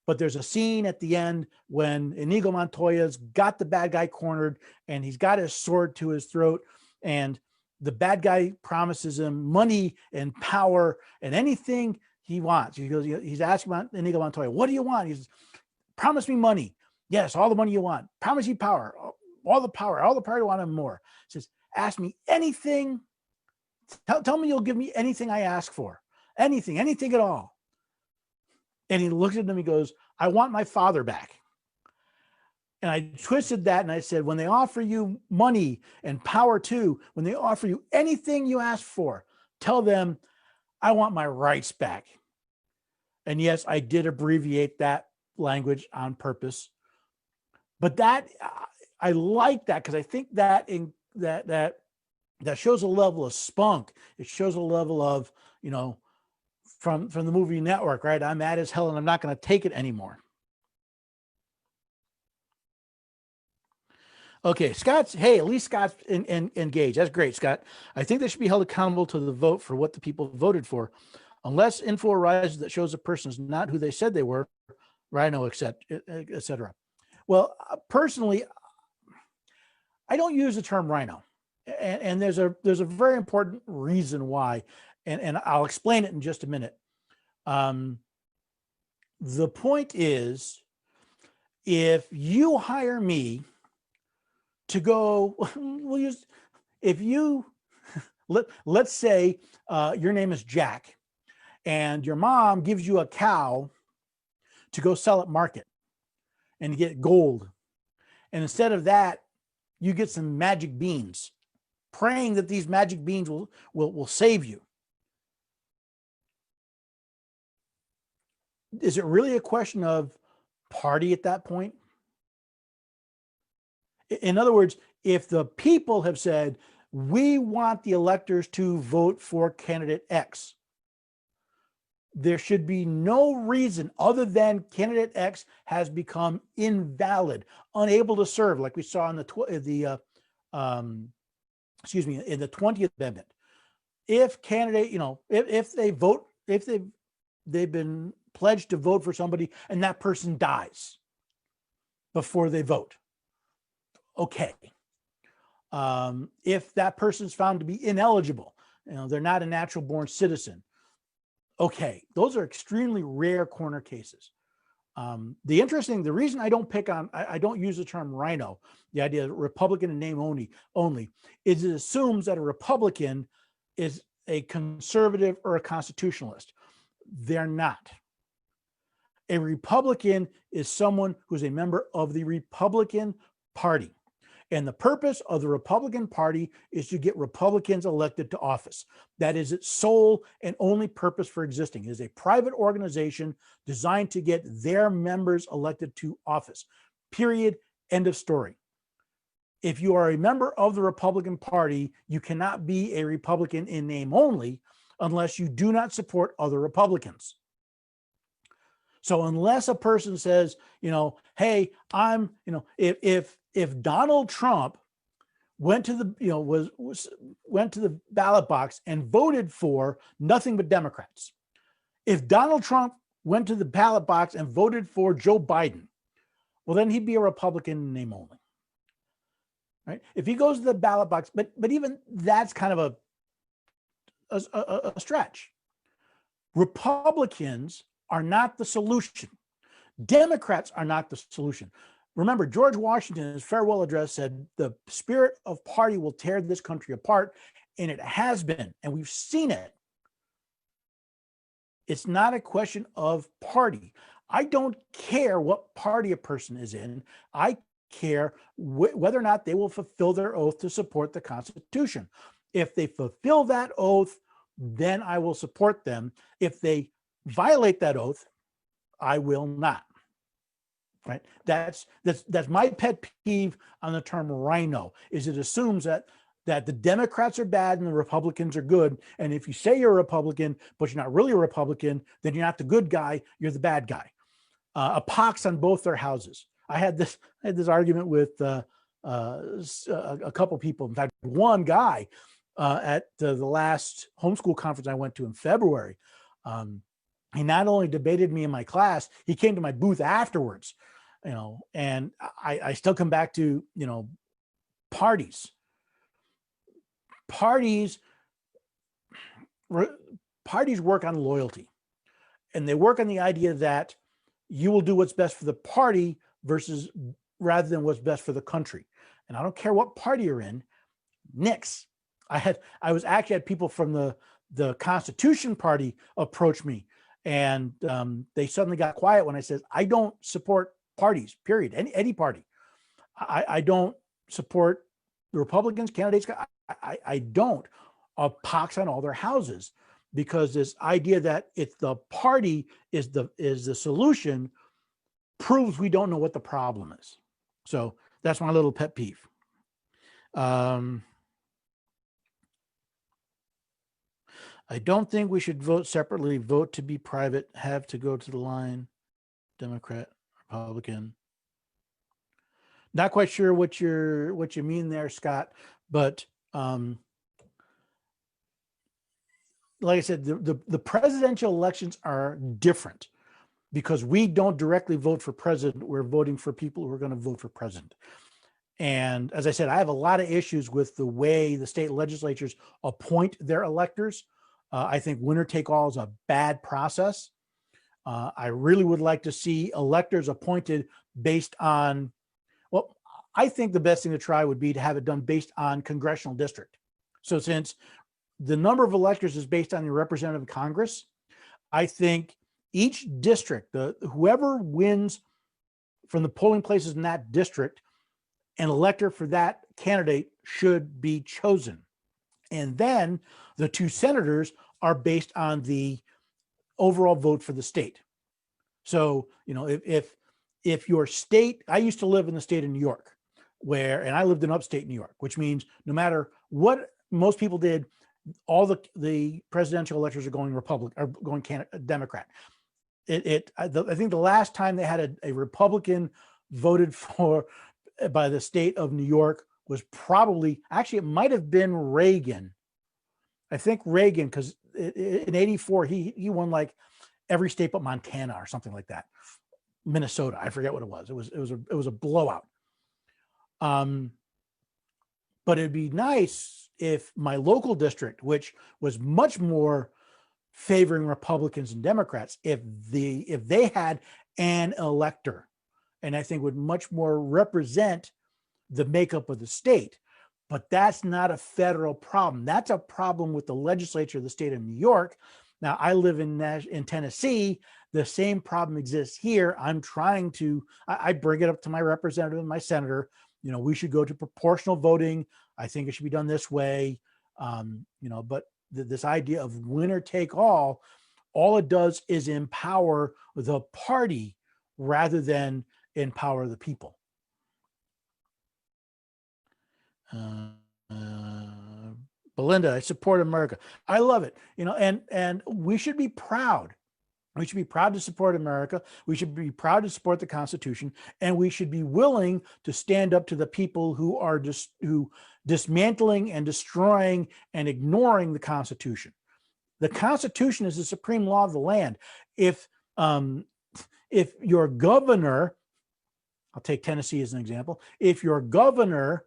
but there's a scene at the end when Inigo Montoya's got the bad guy cornered and he's got his sword to his throat, and the bad guy promises him money and power and anything he wants. He's asking Inigo Montoya, what do you want? He says, promise me money. Yes, all the money you want. Promise you power. All the power you want and more. He says, ask me anything. Tell me you'll give me anything I ask for. Anything at all. And he looks at him, he goes, I want my father back. And I twisted that and I said, when they offer you money and power too, when they offer you anything you ask for, tell them, I want my rights back. And yes, I did abbreviate that language on purpose. But I like that because I think that shows a level of spunk. It shows a level of, from the movie Network, right? I'm mad as hell and I'm not going to take it anymore. Okay, at least Scott's engaged. That's great, Scott. I think they should be held accountable to the vote for what the people voted for. Unless info arises that shows a person is not who they said they were, rhino, etc. Well, personally, I don't use the term rhino, and there's a very important reason why, and I'll explain it in just a minute. The point is, if you hire me to go, let's say your name is Jack, and your mom gives you a cow to go sell at market. and you get gold. And instead of that, you get some magic beans, praying that these magic beans will save you. Is it really a question of party at that point? In other words, if the people have said, we want the electors to vote for candidate X, there should be no reason other than candidate X has become invalid, unable to serve, like we saw in the 20th Amendment. If candidate, if they vote, if they've been pledged to vote for somebody and that person dies before they vote, okay. If that person is found to be ineligible, they're not a natural born citizen, okay, those are extremely rare corner cases. The reason I don't use the term rhino, the idea of Republican in name only, is it assumes that a Republican is a conservative or a constitutionalist. They're not. A Republican is someone who's a member of the Republican Party. And the purpose of the Republican Party is to get Republicans elected to office. That is its sole and only purpose for existing. It is a private organization designed to get their members elected to office. Period. End of story. If you are a member of the Republican Party, you cannot be a Republican in name only unless you do not support other Republicans. So unless a person says, hey, if Donald Trump went to the, went to the ballot box and voted for nothing but Democrats, if Donald Trump went to the ballot box and voted for Joe Biden, well, then he'd be a Republican in name only, right? If he goes to the ballot box, but even that's kind of a stretch. Republicans are not the solution. Democrats are not the solution. Remember, George Washington, in his farewell address, said the spirit of party will tear this country apart, and it has been, and we've seen it. It's not a question of party. I don't care what party a person is in. I care whether or not they will fulfill their oath to support the Constitution. If they fulfill that oath, then I will support them. If they violate that oath, I will not. Right? That's my pet peeve on the term rhino, is it assumes that the Democrats are bad and the Republicans are good. And if you say you're a Republican, but you're not really a Republican, then you're not the good guy, you're the bad guy. A pox on both their houses. I had this argument with a couple people. In fact, one guy at the last homeschool conference I went to in February. He not only debated me in my class, he came to my booth afterwards, and I still come back to, parties. Parties work on loyalty, and they work on the idea that you will do what's best for the party rather than what's best for the country. And I don't care what party you're in, nix. I was actually had people from the Constitution Party approach me, and they suddenly got quiet when I said, I don't support parties, period, any party. I don't support the Republicans, candidates. I don't. Pox on all their houses, because this idea that it's the party is the solution proves we don't know what the problem is. So that's my little pet peeve. I don't think we should vote separately. Vote to be private. Have to go to the line. Democrat, Republican. Not quite sure what you mean there, Scott. But like I said, the presidential elections are different because we don't directly vote for president. We're voting for people who are going to vote for president. And as I said, I have a lot of issues with the way the state legislatures appoint their electors. I think winner take all is a bad process. I really would like to see electors appointed based on, well, I think the best thing to try would be to have it done based on congressional district. So since the number of electors is based on the representative Congress, I think each district, whoever wins from the polling places in that district, an elector for that candidate should be chosen. And then the two senators are based on the overall vote for the state. So, if your state, I used to live in the state of New York, and I lived in upstate New York, which means no matter what most people did, all the presidential electors are going Democrat. I think the last time they had a Republican voted for by the state of New York was actually it might have been Reagan. I think Reagan, because in '84 he won like every state but Montana or something like that. Minnesota, I forget what it was. It was a blowout. But it'd be nice if my local district, which was much more favoring Republicans and Democrats, if they had an elector, and I think would much more represent the makeup of the state. But that's not a federal problem. That's a problem with the legislature of the state of New York. Now, I live in Tennessee. The same problem exists here. I bring it up to my representative and my senator. We should go to proportional voting. I think it should be done this way. But this idea of winner take all it does is empower the party rather than empower the people. Belinda, I support America. I love it. And we should be proud. We should be proud to support America. We should be proud to support the Constitution, and we should be willing to stand up to the people who are dismantling and destroying and ignoring the Constitution. The Constitution is the supreme law of the land. If your governor, I'll take Tennessee as an example, if your governor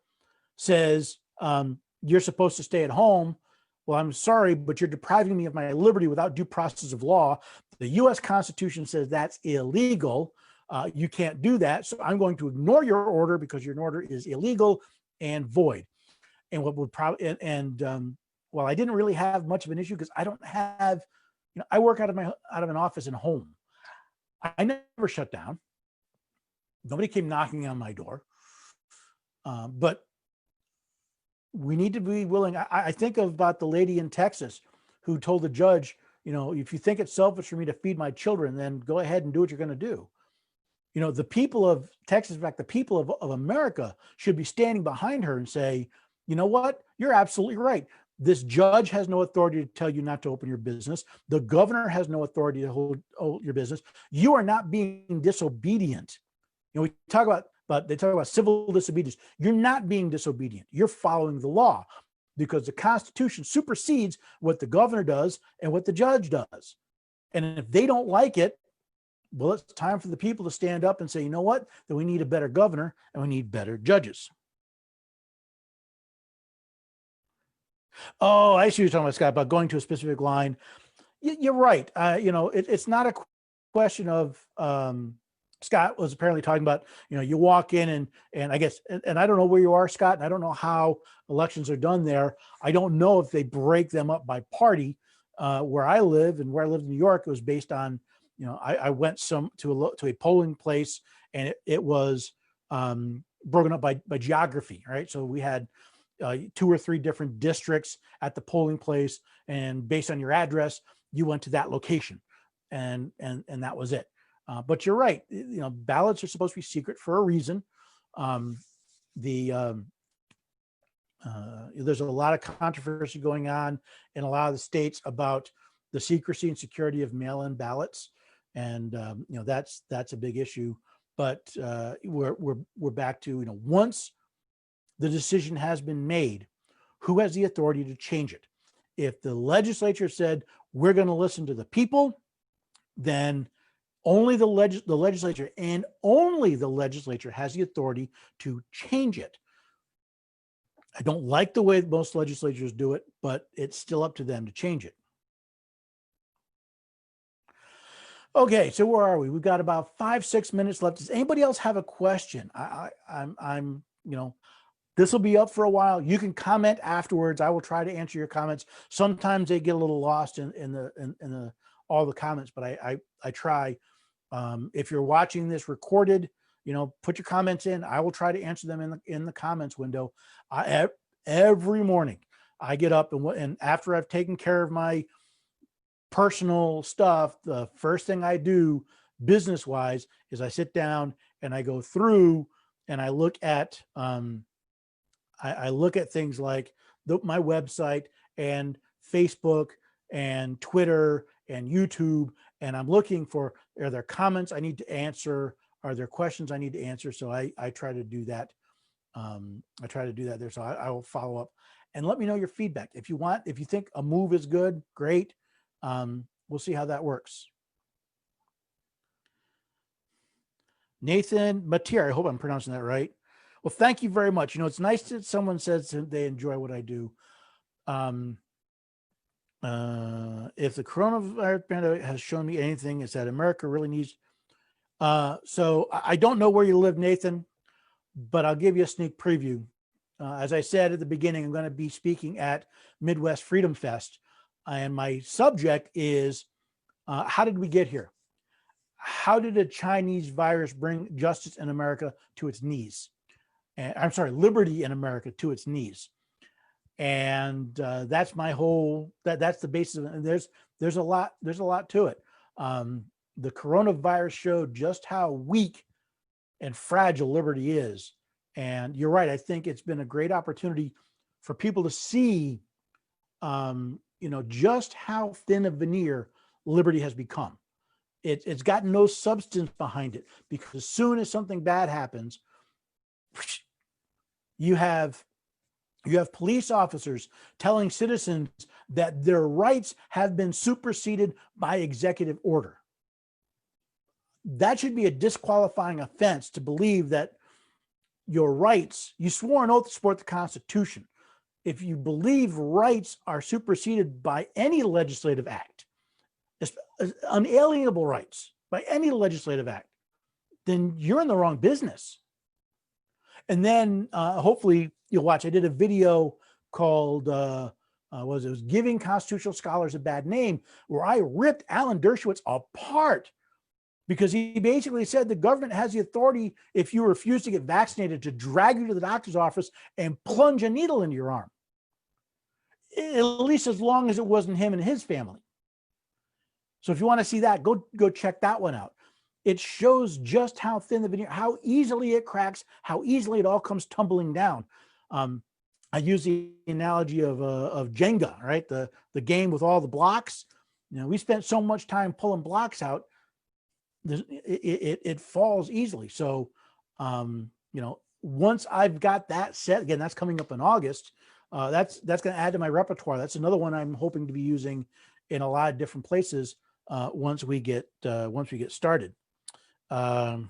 says you're supposed to stay at home, well, I'm sorry, but you're depriving me of my liberty without due process of law. The U.S. Constitution says that's illegal. You can't do that. So I'm going to ignore your order because your order is illegal and void. And what would probably, well, I didn't really have much of an issue because I don't have, I work out of an office and home. I never shut down. Nobody came knocking on my door. But we need to be willing. I think about the lady in Texas who told the judge, if you think it's selfish for me to feed my children, then go ahead and do what you're going to do. The people of Texas, in fact, the people of America should be standing behind her and say, you know what? You're absolutely right. This judge has no authority to tell you not to open your business. The governor has no authority to hold your business. You are not being disobedient. We talk about, but they talk about civil disobedience. You're not being disobedient. You're following the law because the Constitution supersedes what the governor does and what the judge does. And if they don't like it, well, it's time for the people to stand up and say, you know what? Then we need a better governor and we need better judges. Oh, I see what you're talking about, Scott, about going to a specific line. You're right. It's not a question of, Scott was apparently talking about, you walk in and I guess, and I don't know where you are, Scott, and I don't know how elections are done there. I don't know if they break them up by party. Where I live and where I lived in New York, it was based on, I went to a polling place and it was broken up by geography, right? So we had 2 or 3 different districts at the polling place, and based on your address, you went to that location, and that was it. But you're right. Ballots are supposed to be secret for a reason. There's a lot of controversy going on in a lot of the states about the secrecy and security of mail-in ballots, and that's a big issue. But we're back to once the decision has been made, who has the authority to change it? If the legislature said we're going to listen to the people, then only the legislature and only the legislature has the authority to change it. I don't like the way most legislatures do it, but it's still up to them to change it. Okay, so where are we? We've got about 5-6 minutes left. Does anybody else have a question? I'm this will be up for a while. You can comment afterwards. I will try to answer your comments. Sometimes they get a little lost in all the comments, but I try. If you're watching this recorded, put your comments in. I will try to answer them in the comments window. Every morning I get up and after I've taken care of my personal stuff, the first thing I do business wise is I sit down and I go through and I look at I look at things like my website and Facebook and Twitter and YouTube, and I'm looking for, are there comments I need to answer? Are there questions I need to answer? So I try to do that. I try to do that there. So I will follow up and let me know your feedback. If you think a move is good, great. We'll see how that works. Nathan Matier, I hope I'm pronouncing that right. Well, thank you very much. It's nice that someone says they enjoy what I do. If the coronavirus pandemic has shown me anything, it's that America really needs. So I don't know where you live, Nathan, but I'll give you a sneak preview. As I said at the beginning, I'm going to be speaking at Midwest Freedom Fest, and my subject is how did we get here? How did a Chinese virus bring justice in America to its knees? I'm sorry, liberty in America to its knees. And that's my whole, that's the basis of it. And there's a lot to it. The coronavirus showed just how weak and fragile liberty is. And you're right. I think it's been a great opportunity for people to see, just how thin a veneer liberty has become. It's got no substance behind it, because as soon as something bad happens, you have police officers telling citizens that their rights have been superseded by executive order. That should be a disqualifying offense to believe that your rights, you swore an oath to support the Constitution. If you believe rights are superseded by any legislative act, unalienable rights by any legislative act, then you're in the wrong business. And then hopefully you'll watch, I did a video called, it was Giving Constitutional Scholars a Bad Name, where I ripped Alan Dershowitz apart, because he basically said the government has the authority, if you refuse to get vaccinated, to drag you to the doctor's office and plunge a needle into your arm, at least as long as it wasn't him and his family. So if you want to see that, go check that one out. It shows just how thin the veneer, how easily it cracks, how easily it all comes tumbling down. I use the analogy of Jenga, right? The game with all the blocks. We spent so much time pulling blocks out, it falls easily. So, once I've got that set, again, that's coming up in August. That's going to add to my repertoire. That's another one I'm hoping to be using in a lot of different places once we get started. The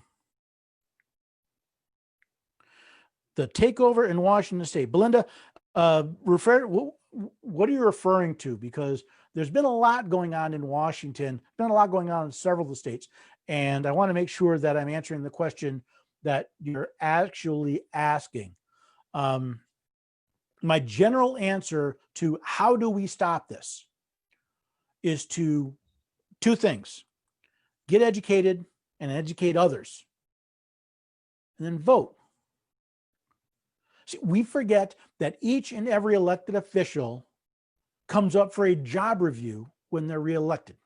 takeover in Washington State, Belinda, what are you referring to? Because there's been a lot going on in Washington, been a lot going on in several of the states, and I want to make sure that I'm answering the question that you're actually asking. My general answer to how do we stop this is two things: get educated and educate others, and then vote. See, we forget that each and every elected official comes up for a job review when they're reelected.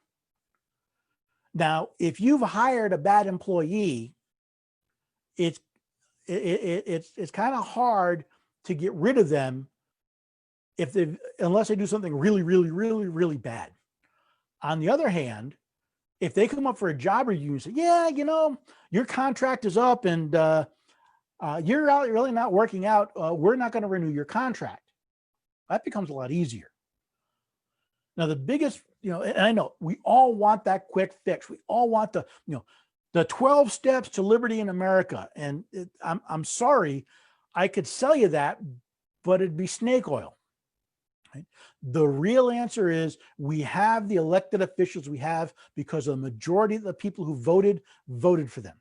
Now, if you've hired a bad employee, it's kind of hard to get rid of them unless they do something really, really, really, really bad. On the other hand, if they come up for a job review and say, yeah, your contract is up and you're really not working out, we're not going to renew your contract, that becomes a lot easier. Now, the biggest, and I know we all want that quick fix. We all want the 12 steps to liberty in America. And I'm sorry, I could sell you that, but it'd be snake oil. Right? The real answer is we have the elected officials we have because the majority of the people who voted for them.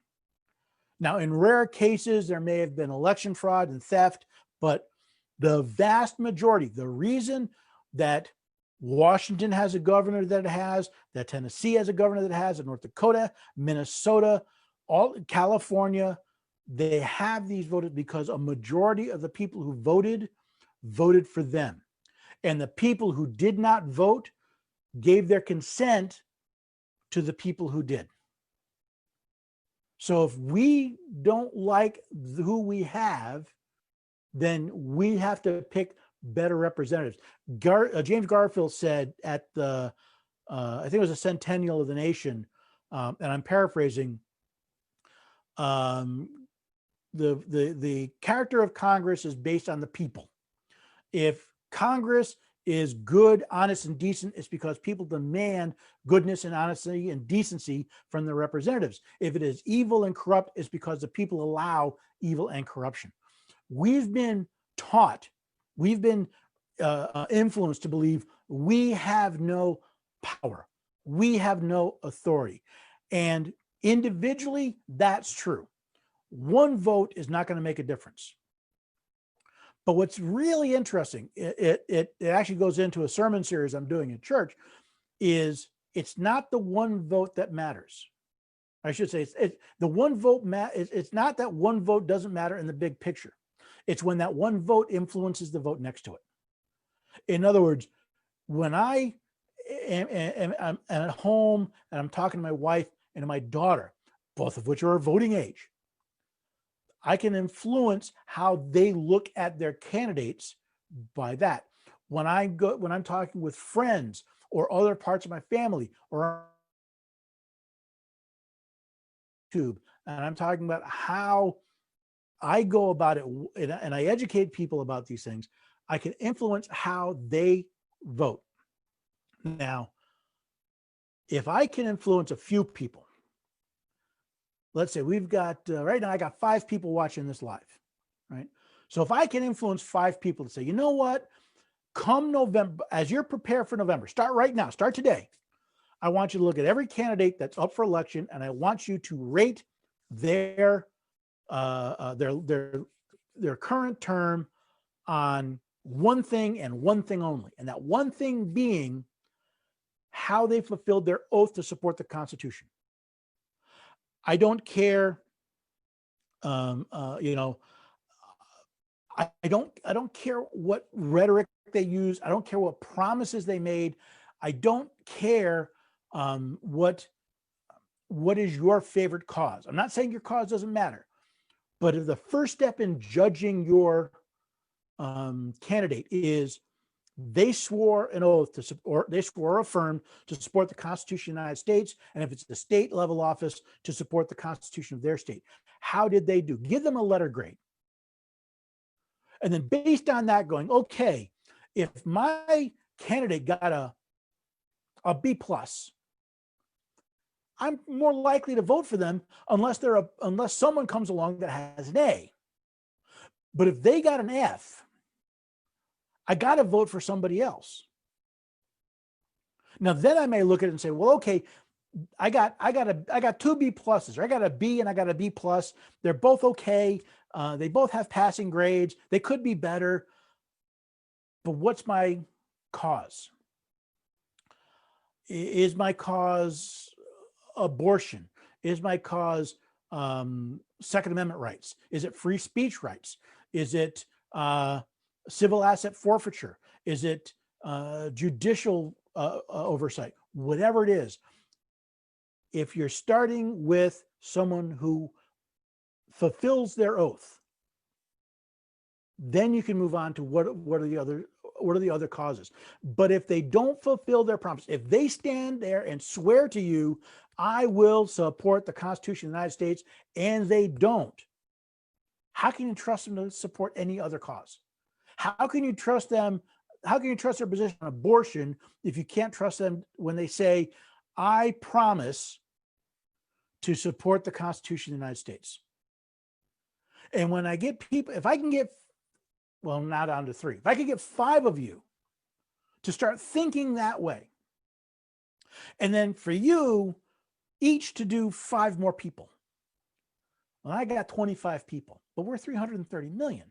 Now, in rare cases, there may have been election fraud and theft, but the vast majority, the reason that Washington has a governor that it has, that Tennessee has a governor that it has, that North Dakota, Minnesota, all California, They have these voted because a majority of the people who voted for them. And the people who did not vote gave their consent to the people who did. So if we don't like who we have, then we have to pick better representatives. James Garfield said at the, I think it was a centennial of the nation, and I'm paraphrasing, the character of Congress is based on the people. If Congress is good, honest, and decent, it's because people demand goodness and honesty and decency from their representatives. If it is evil and corrupt, it's because the people allow evil and corruption. We've been taught, we've been influenced to believe we have no power, we have no authority. And individually, that's true. One vote is not going to make a difference. But what's really interesting, it actually goes into a sermon series I'm doing in church, is it's not the one vote that matters. I should say it's the one vote. It's not that one vote doesn't matter in the big picture. It's when that one vote influences the vote next to it. In other words, when I'm at home and I'm talking to my wife and my daughter, both of which are voting age, I can influence how they look at their candidates by that. When I'm talking with friends or other parts of my family or YouTube, and I'm talking about how I go about it and I educate people about these things, I can influence how they vote. Now, if I can influence a few people, let's say we've got, right now I got 5 people watching this live, right? So if I can influence 5 people to say, you know what, come November, as you're prepared for November, start right now, start today. I want you to look at every candidate that's up for election, and I want you to rate their current term on one thing and one thing only. And that one thing being how they fulfilled their oath to support the Constitution. I don't care, I don't care what rhetoric they use. I don't care what promises they made. I don't care what is your favorite cause. I'm not saying your cause doesn't matter, but if the first step in judging your candidate is they swore an oath to support, they swore or affirmed to support the Constitution of the United States, and if it's the state level office, to support the Constitution of their state. How did they do? Give them a letter grade. And then based on that going, okay, if my candidate got a B plus, I'm more likely to vote for them unless someone comes along that has an A. But if they got an F, I got to vote for somebody else. Now then I may look at it and say, well, okay, I got 2 B pluses, or I got a B and I got a B plus. They're both okay. They both have passing grades. They could be better. But what's my cause? Is my cause abortion? Is my cause Second Amendment rights? Is it free speech rights? Is it civil asset forfeiture? Is it judicial oversight? Whatever it is, if you're starting with someone who fulfills their oath, then you can move on to what are the other causes. But if they don't fulfill their promise, if they stand there and swear to you, I will support the Constitution of the United States, and they don't, how can you trust them to support any other cause? How can you trust them? How can you trust their position on abortion if you can't trust them when they say, I promise to support the Constitution of the United States? And when I get people, if I can get, well, now down to 3, if I could get 5 of you to start thinking that way, and then for you each to do 5 more people. Well, I got 25 people, but we're 330 million.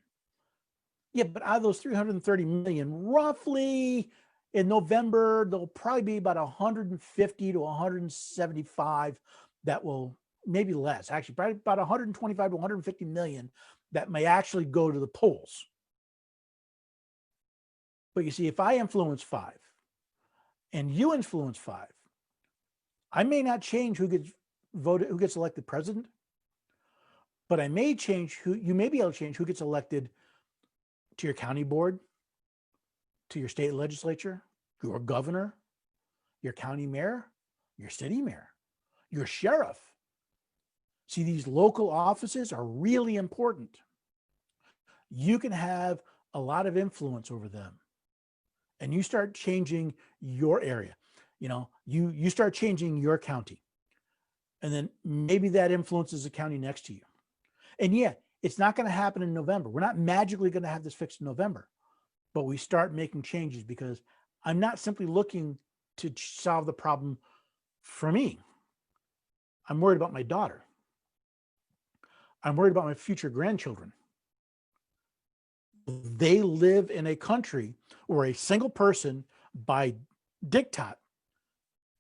Yeah, but out of those 330 million, roughly in November, there'll probably be about 150 to 175 that will maybe less, actually, probably about 125 to 150 million that may actually go to the polls. But you see, if I influence 5 and you influence 5, I may not change who gets voted, who gets elected president, but I may change who, you may be able to change who gets elected to your county board, to your state legislature, your governor, your county mayor, your city mayor, your sheriff. See, these local offices are really important. You can have a lot of influence over them, and you start changing your area. You know, you start changing your county, and then maybe that influences the county next to you. And yeah, it's not going to happen in November. We're not magically going to have this fixed in November, but we start making changes, because I'm not simply looking to solve the problem for me. I'm worried about my daughter. I'm worried about my future grandchildren. They live in a country where a single person by diktat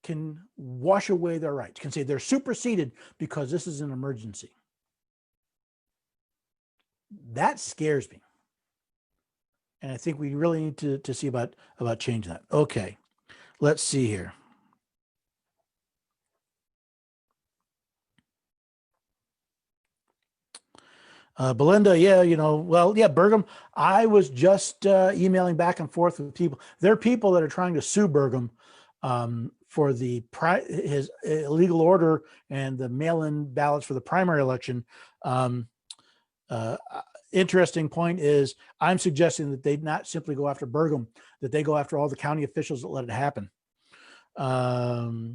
can wash away their rights, can say they're superseded because this is an emergency. That scares me. And I think we really need to see about changing that. Okay, let's see here. Belinda, yeah, you know, well, yeah, Burgum. I was just emailing back and forth with people. There are people that are trying to sue Burgum for his illegal order and the mail-in ballots for the primary election. Interesting point is, I'm suggesting that they not simply go after Burgum, that they go after all the county officials that let it happen. So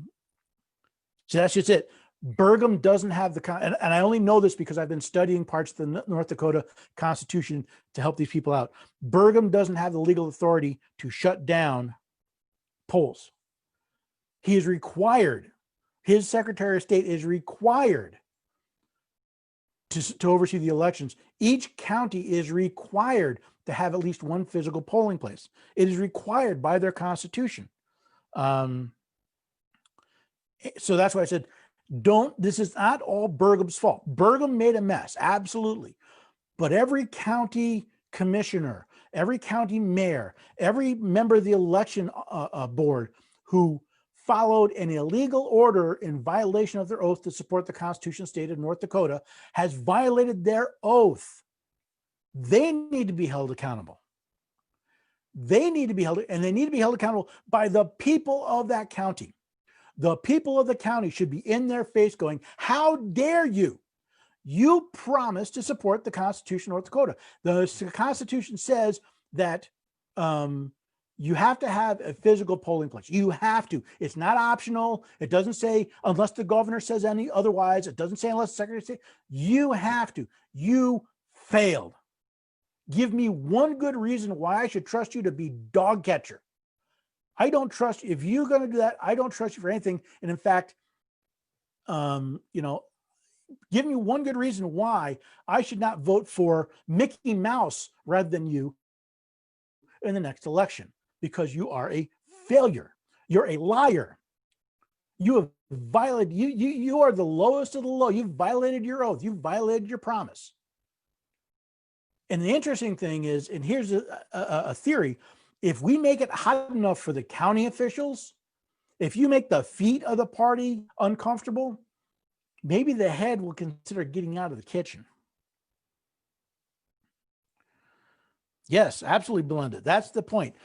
that's just it. Burgum doesn't have and I only know this because I've been studying parts of the North Dakota Constitution to help these people out. Burgum doesn't have the legal authority to shut down polls. He is required, his Secretary of State is required to oversee the elections. Each county is required to have at least one physical polling place. It is required by their constitution. So that's why I said, this is not all Burgum's fault. Burgum made a mess, absolutely. But every county commissioner, every county mayor, every member of the election board who followed an illegal order in violation of their oath to support the Constitution of the state of North Dakota has violated their oath. They need to be held accountable. They need to be held, and they need to be held accountable by the people of that county. The people of the county should be in their face going, how dare you? You promised to support the Constitution of North Dakota. The Constitution says that you have to have a physical polling place. You have to. It's not optional. It doesn't say unless the governor says any otherwise. It doesn't say unless the secretary of state. You have to. You failed. Give me one good reason why I should trust you to be dog catcher. I don't trust you. If you're going to do that, I don't trust you for anything. And in fact, you know, give me one good reason why I should not vote for Mickey Mouse rather than you in the next election, because you are a failure. You're a liar. You have violated, you are the lowest of the low. You've violated your oath. You've violated your promise. And the interesting thing is, and here's a theory, if we make it hot enough for the county officials, if you make the feet of the party uncomfortable, maybe the head will consider getting out of the kitchen. Yes, absolutely, Belinda. That's the point.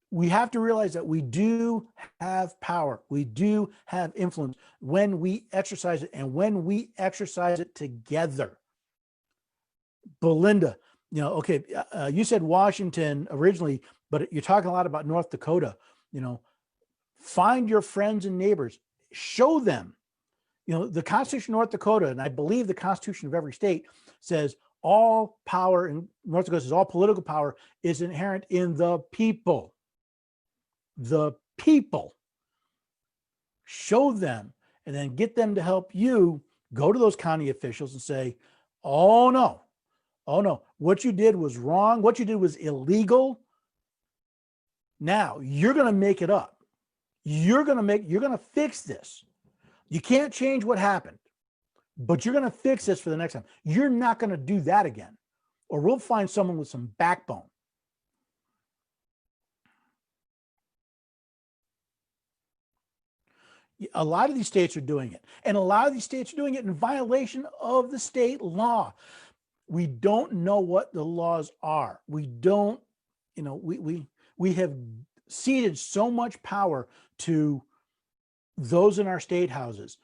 We have to realize that we do have power. We do have influence when we exercise it, and when we exercise it together. Belinda, you know, okay, you said Washington originally, but you're talking a lot about North Dakota. You know, find your friends and neighbors, show them. You know, the Constitution of North Dakota, and I believe the Constitution of every state, says all power in North Dakota, says all political power is inherent in the people. The people. Show them, and then get them to help you go to those county officials and say, oh no, what you did was wrong. What you did was illegal. Now you're going to make it up. You're going to fix this. You can't change what happened, but you're going to fix this for the next time. You're not going to do that again, or we'll find someone with some backbone. A lot of these states are doing it, and a lot of these states are doing it in violation of the state law. We don't know what the laws are. We don't, we have ceded so much power to those in our state houses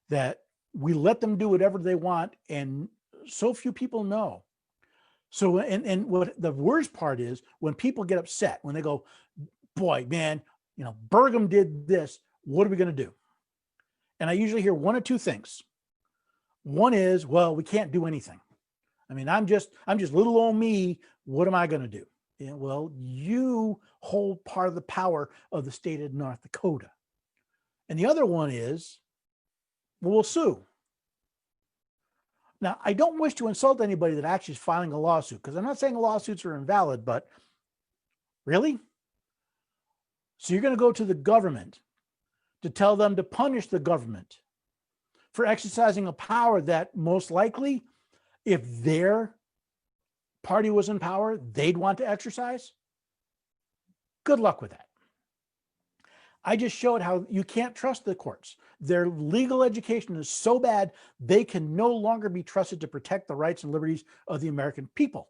that we let them do whatever they want, and so few people know. So, and what the worst part is when people get upset, when they go, boy, man, Burgum did this, what are we going to do? And I usually hear one of two things. One is, well, we can't do anything. I mean, I'm just little old me. What am I going to do? Yeah, well, you hold part of the power of the state of North Dakota. And the other one is, well, we'll sue. Now, I don't wish to insult anybody that actually is filing a lawsuit, because I'm not saying lawsuits are invalid, but really? So you're going to go to the government to tell them to punish the government for exercising a power that most likely, if their party was in power, they'd want to exercise? Good luck with that. I just showed how you can't trust the courts. Their legal education is so bad, they can no longer be trusted to protect the rights and liberties of the American people.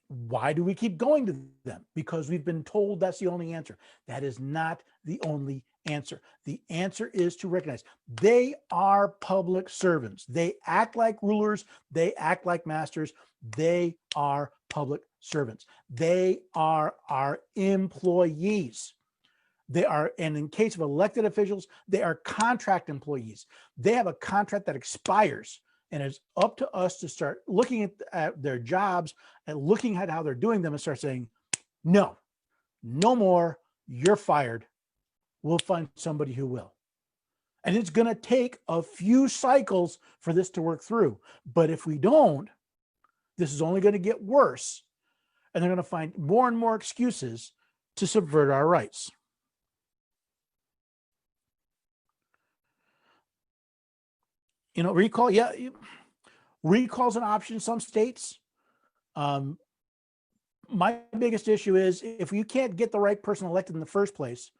Why do we keep going to them? Because we've been told that's the only answer. That is not the only answer. The answer is to recognize they are public servants. They act like rulers. They act like masters. They are public servants. They are our employees. They are, and in case of elected officials, they are contract employees. They have a contract that expires, and it's up to us to start looking at their jobs and looking at how they're doing them and start saying, no more, you're fired. We'll find somebody who will. And it's going to take a few cycles for this to work through. But if we don't, this is only going to get worse. And they're going to find more and more excuses to subvert our rights. Recall, yeah, recall's an option in some states. My biggest issue is if you can't get the right person elected in the first place,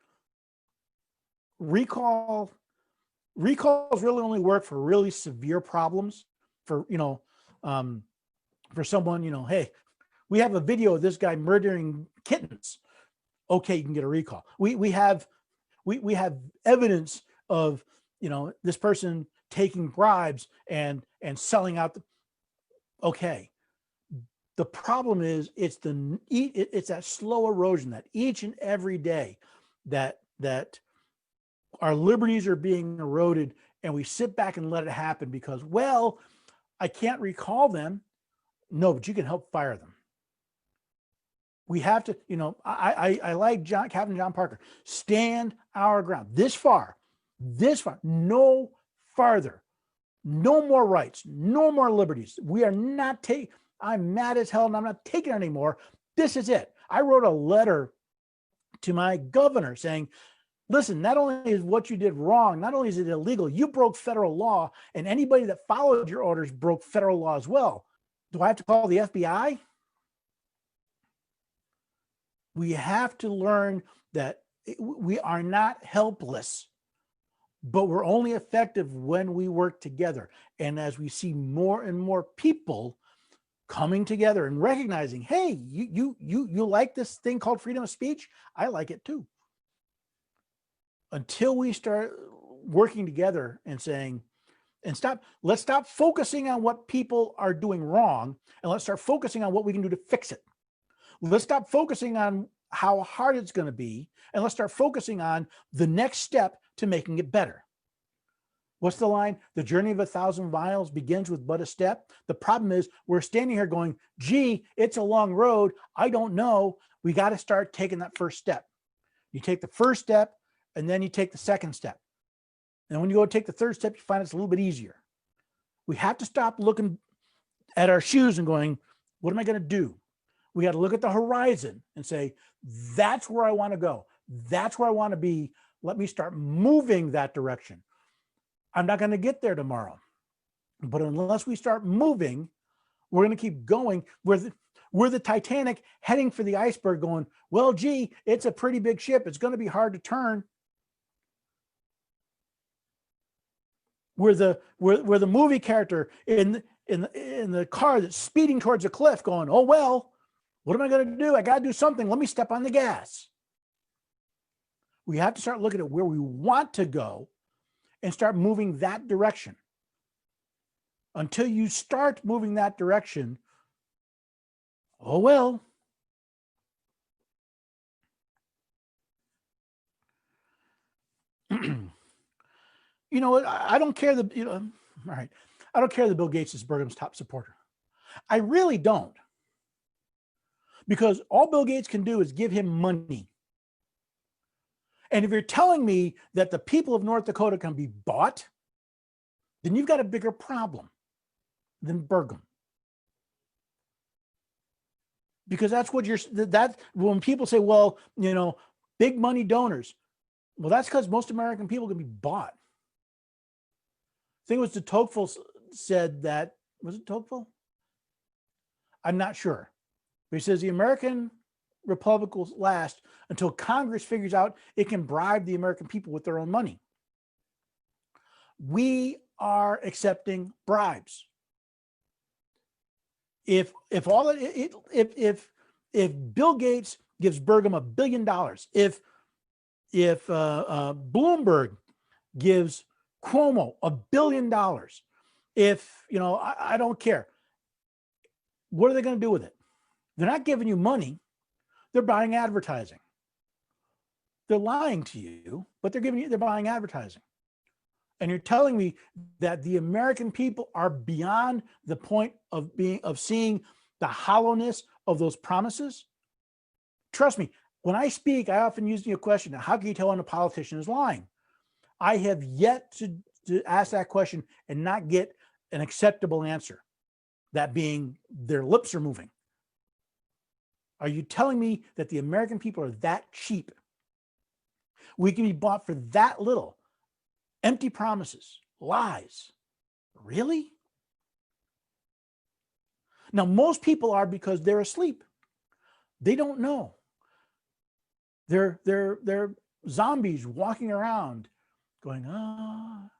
recalls really only work for really severe problems. For someone, hey, we have a video of this guy murdering kittens. Okay, you can get a recall. We have evidence of this person taking bribes and selling out. Okay. The problem is it's that slow erosion that each and every day that our liberties are being eroded, and we sit back and let it happen because, well, I can't recall them. No, but you can help fire them. We have to, I like Captain John Parker. Stand our ground. This far, no farther, no more rights, no more liberties. We are not taking. I'm mad as hell and I'm not taking it anymore. This is it. I wrote a letter to my governor saying, listen, not only is what you did wrong, not only is it illegal, you broke federal law, and anybody that followed your orders broke federal law as well. Do I have to call the FBI? We have to learn that we are not helpless, but we're only effective when we work together. And as we see more and more people coming together and recognizing, hey, you like this thing called freedom of speech? I like it too. Until we start working together and saying, let's stop focusing on what people are doing wrong, and let's start focusing on what we can do to fix it. Let's stop focusing on how hard it's going to be, and let's start focusing on the next step to making it better. What's the line? The journey of 1,000 miles begins with but a step. The problem is we're standing here going, gee, it's a long road. I don't know. We got to start taking that first step. You take the first step, and then you take the second step. And when you go take the third step, you find it's a little bit easier. We have to stop looking at our shoes and going, what am I going to do? We got to look at the horizon and say, that's where I want to go. That's where I want to be. let me start moving that direction. I'm not going to get there tomorrow, but unless we start moving, we're going to keep going. We're the Titanic heading for the iceberg going, well, gee, it's a pretty big ship. It's going to be hard to turn. We're the movie character in the car that's speeding towards a cliff going, oh, well, what am I going to do? I got to do something. Let me step on the gas. We have to start looking at where we want to go and start moving that direction. Until you start moving that direction, oh, well. You know what? I don't care all right. I don't care that Bill Gates is Bergham's top supporter. I really don't. Because all Bill Gates can do is give him money. And if you're telling me that the people of North Dakota can be bought, then you've got a bigger problem than Bergham. Because that's what when people say, well, big money donors. Well, that's because most American people can be bought. I think it was de Tocqueville said that, was it Tocqueville? I'm not sure. But he says the American Republic will last until Congress figures out it can bribe the American people with their own money. We are accepting bribes. If Bill Gates gives Bergham $1 billion, if Bloomberg gives Cuomo $1 billion, I don't care. What are they going to do with it? They're not giving you money. They're buying advertising. They're lying to you, but they're buying advertising. And you're telling me that the American people are beyond the point of seeing the hollowness of those promises? Trust me, when I speak, I often use the question, how can you tell when a politician is lying? I have yet to ask that question and not get an acceptable answer. That being, their lips are moving. Are you telling me that the American people are that cheap? We can be bought for that little? Empty promises, lies. Really? Now, most people are because they're asleep. They don't know. They're zombies walking around going, ah.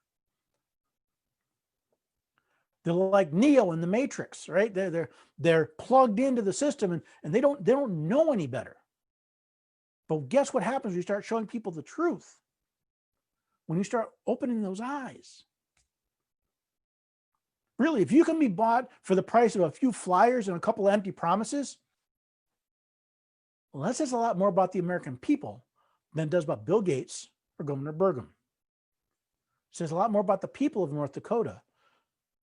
They're like Neo in the Matrix, right? They're plugged into the system and they don't know any better. But guess what happens when you start showing people the truth? When you start opening those eyes. Really, if you can be bought for the price of a few flyers and a couple of empty promises, well, that says a lot more about the American people than it does about Bill Gates or Governor Bergham. It says a lot more about the people of North Dakota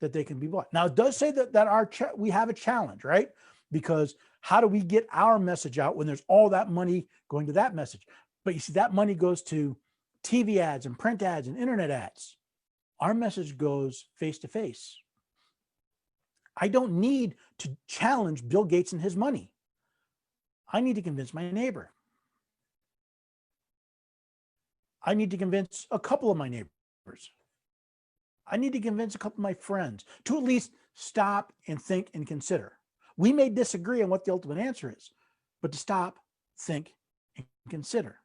that they can be bought. Now, it does say that we have a challenge, right? Because how do we get our message out when there's all that money going to that message? But you see, that money goes to TV ads and print ads and internet ads. Our message goes face to face. I don't need to challenge Bill Gates and his money. I need to convince my neighbor. I need to convince a couple of my neighbors. I need to convince a couple of my friends to at least stop and think and consider. We may disagree on what the ultimate answer is, but to stop, think, and consider.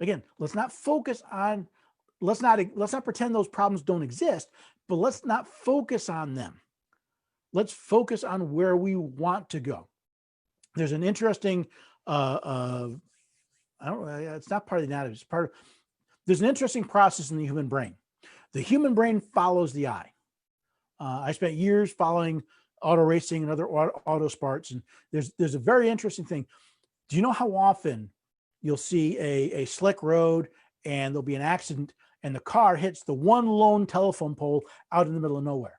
Again, let's not pretend those problems don't exist, but let's not focus on them. Let's focus on where we want to go. There's an interesting, it's not part of the anatomy, there's an interesting process in the human brain. The human brain follows the eye. I spent years following auto racing and other auto sports, and there's a very interesting thing. Do you know how often you'll see a slick road and there'll be an accident and the car hits the one lone telephone pole out in the middle of nowhere?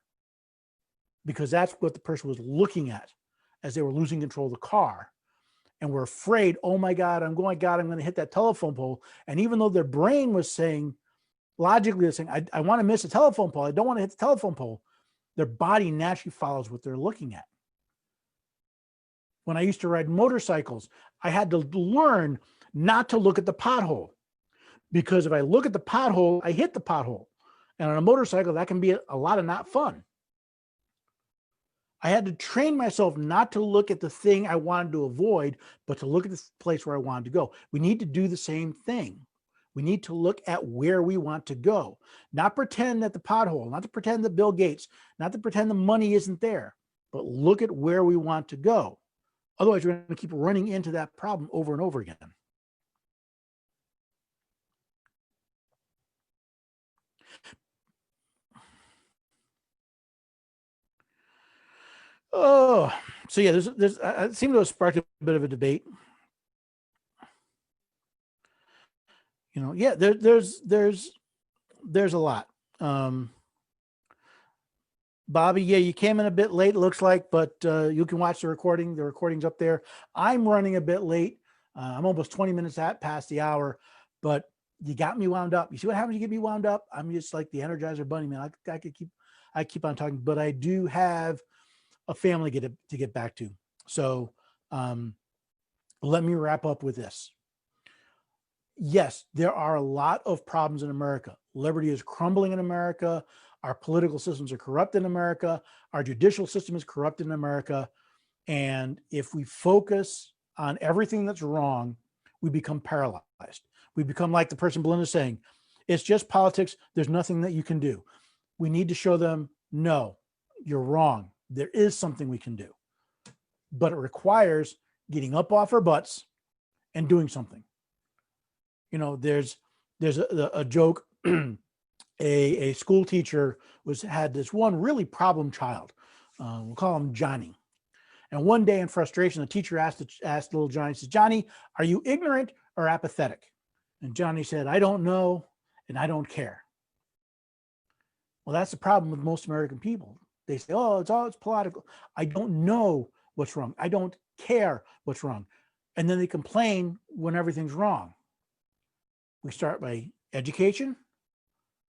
Because that's what the person was looking at as they were losing control of the car and were afraid, oh my God, I'm going to hit that telephone pole. And even though their brain was saying, logically, they're saying, I want to miss a telephone pole, I don't want to hit the telephone pole, their body naturally follows what they're looking at. When I used to ride motorcycles, I had to learn not to look at the pothole, Because if I look at the pothole, I hit the pothole. And on a motorcycle, that can be a lot of not fun. I had to train myself not to look at the thing I wanted to avoid, but to look at the place where I wanted to go. We need to do the same thing. We need to look at where we want to go, not pretend that the pothole, not to pretend that Bill Gates, not to pretend the money isn't there, but look at where we want to go. Otherwise, we're going to keep running into that problem over and over again. Oh, so yeah, it seemed to have sparked a bit of a debate. You know, yeah, there's a lot. Bobby, yeah, you came in a bit late, looks like, but you can watch the recording. The recording's up there. I'm running a bit late. I'm almost 20 minutes past the hour, but you got me wound up. You see what happens? You get me wound up. I'm just like the Energizer Bunny, man. I keep on talking, but I do have a family to get back to. So let me wrap up with this. Yes, there are a lot of problems in America. Liberty is crumbling in America. Our political systems are corrupt in America. Our judicial system is corrupt in America. And if we focus on everything that's wrong, we become paralyzed. We become like the person Belinda's saying, it's just politics. There's nothing that you can do. We need to show them, no, you're wrong. There is something we can do. But it requires getting up off our butts and doing something. You know, there's a joke. A school teacher had this one really problem child. We'll call him Johnny. And one day in frustration, the teacher asked little Johnny, says, Johnny, are you ignorant or apathetic? And Johnny said, I don't know, and I don't care. Well, that's the problem with most American people. They say, oh, it's political. I don't know what's wrong. I don't care what's wrong. And then they complain when everything's wrong. We start by education.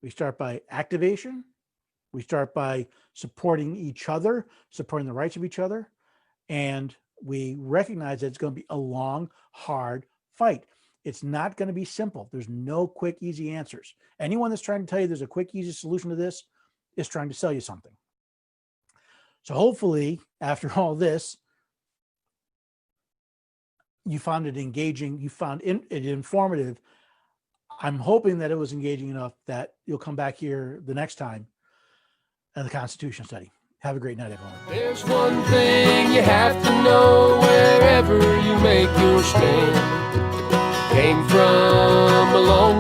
We start by activation. We start by supporting each other, supporting the rights of each other. And we recognize that it's going to be a long, hard fight. It's not going to be simple. There's no quick, easy answers. Anyone that's trying to tell you there's a quick, easy solution to this is trying to sell you something. So hopefully, after all this, you found it engaging, you found it informative. I'm hoping that it was engaging enough that you'll come back here the next time at the Constitution Study. Have a great night, everyone. There's one thing you have to know wherever you make your stand. Came from a long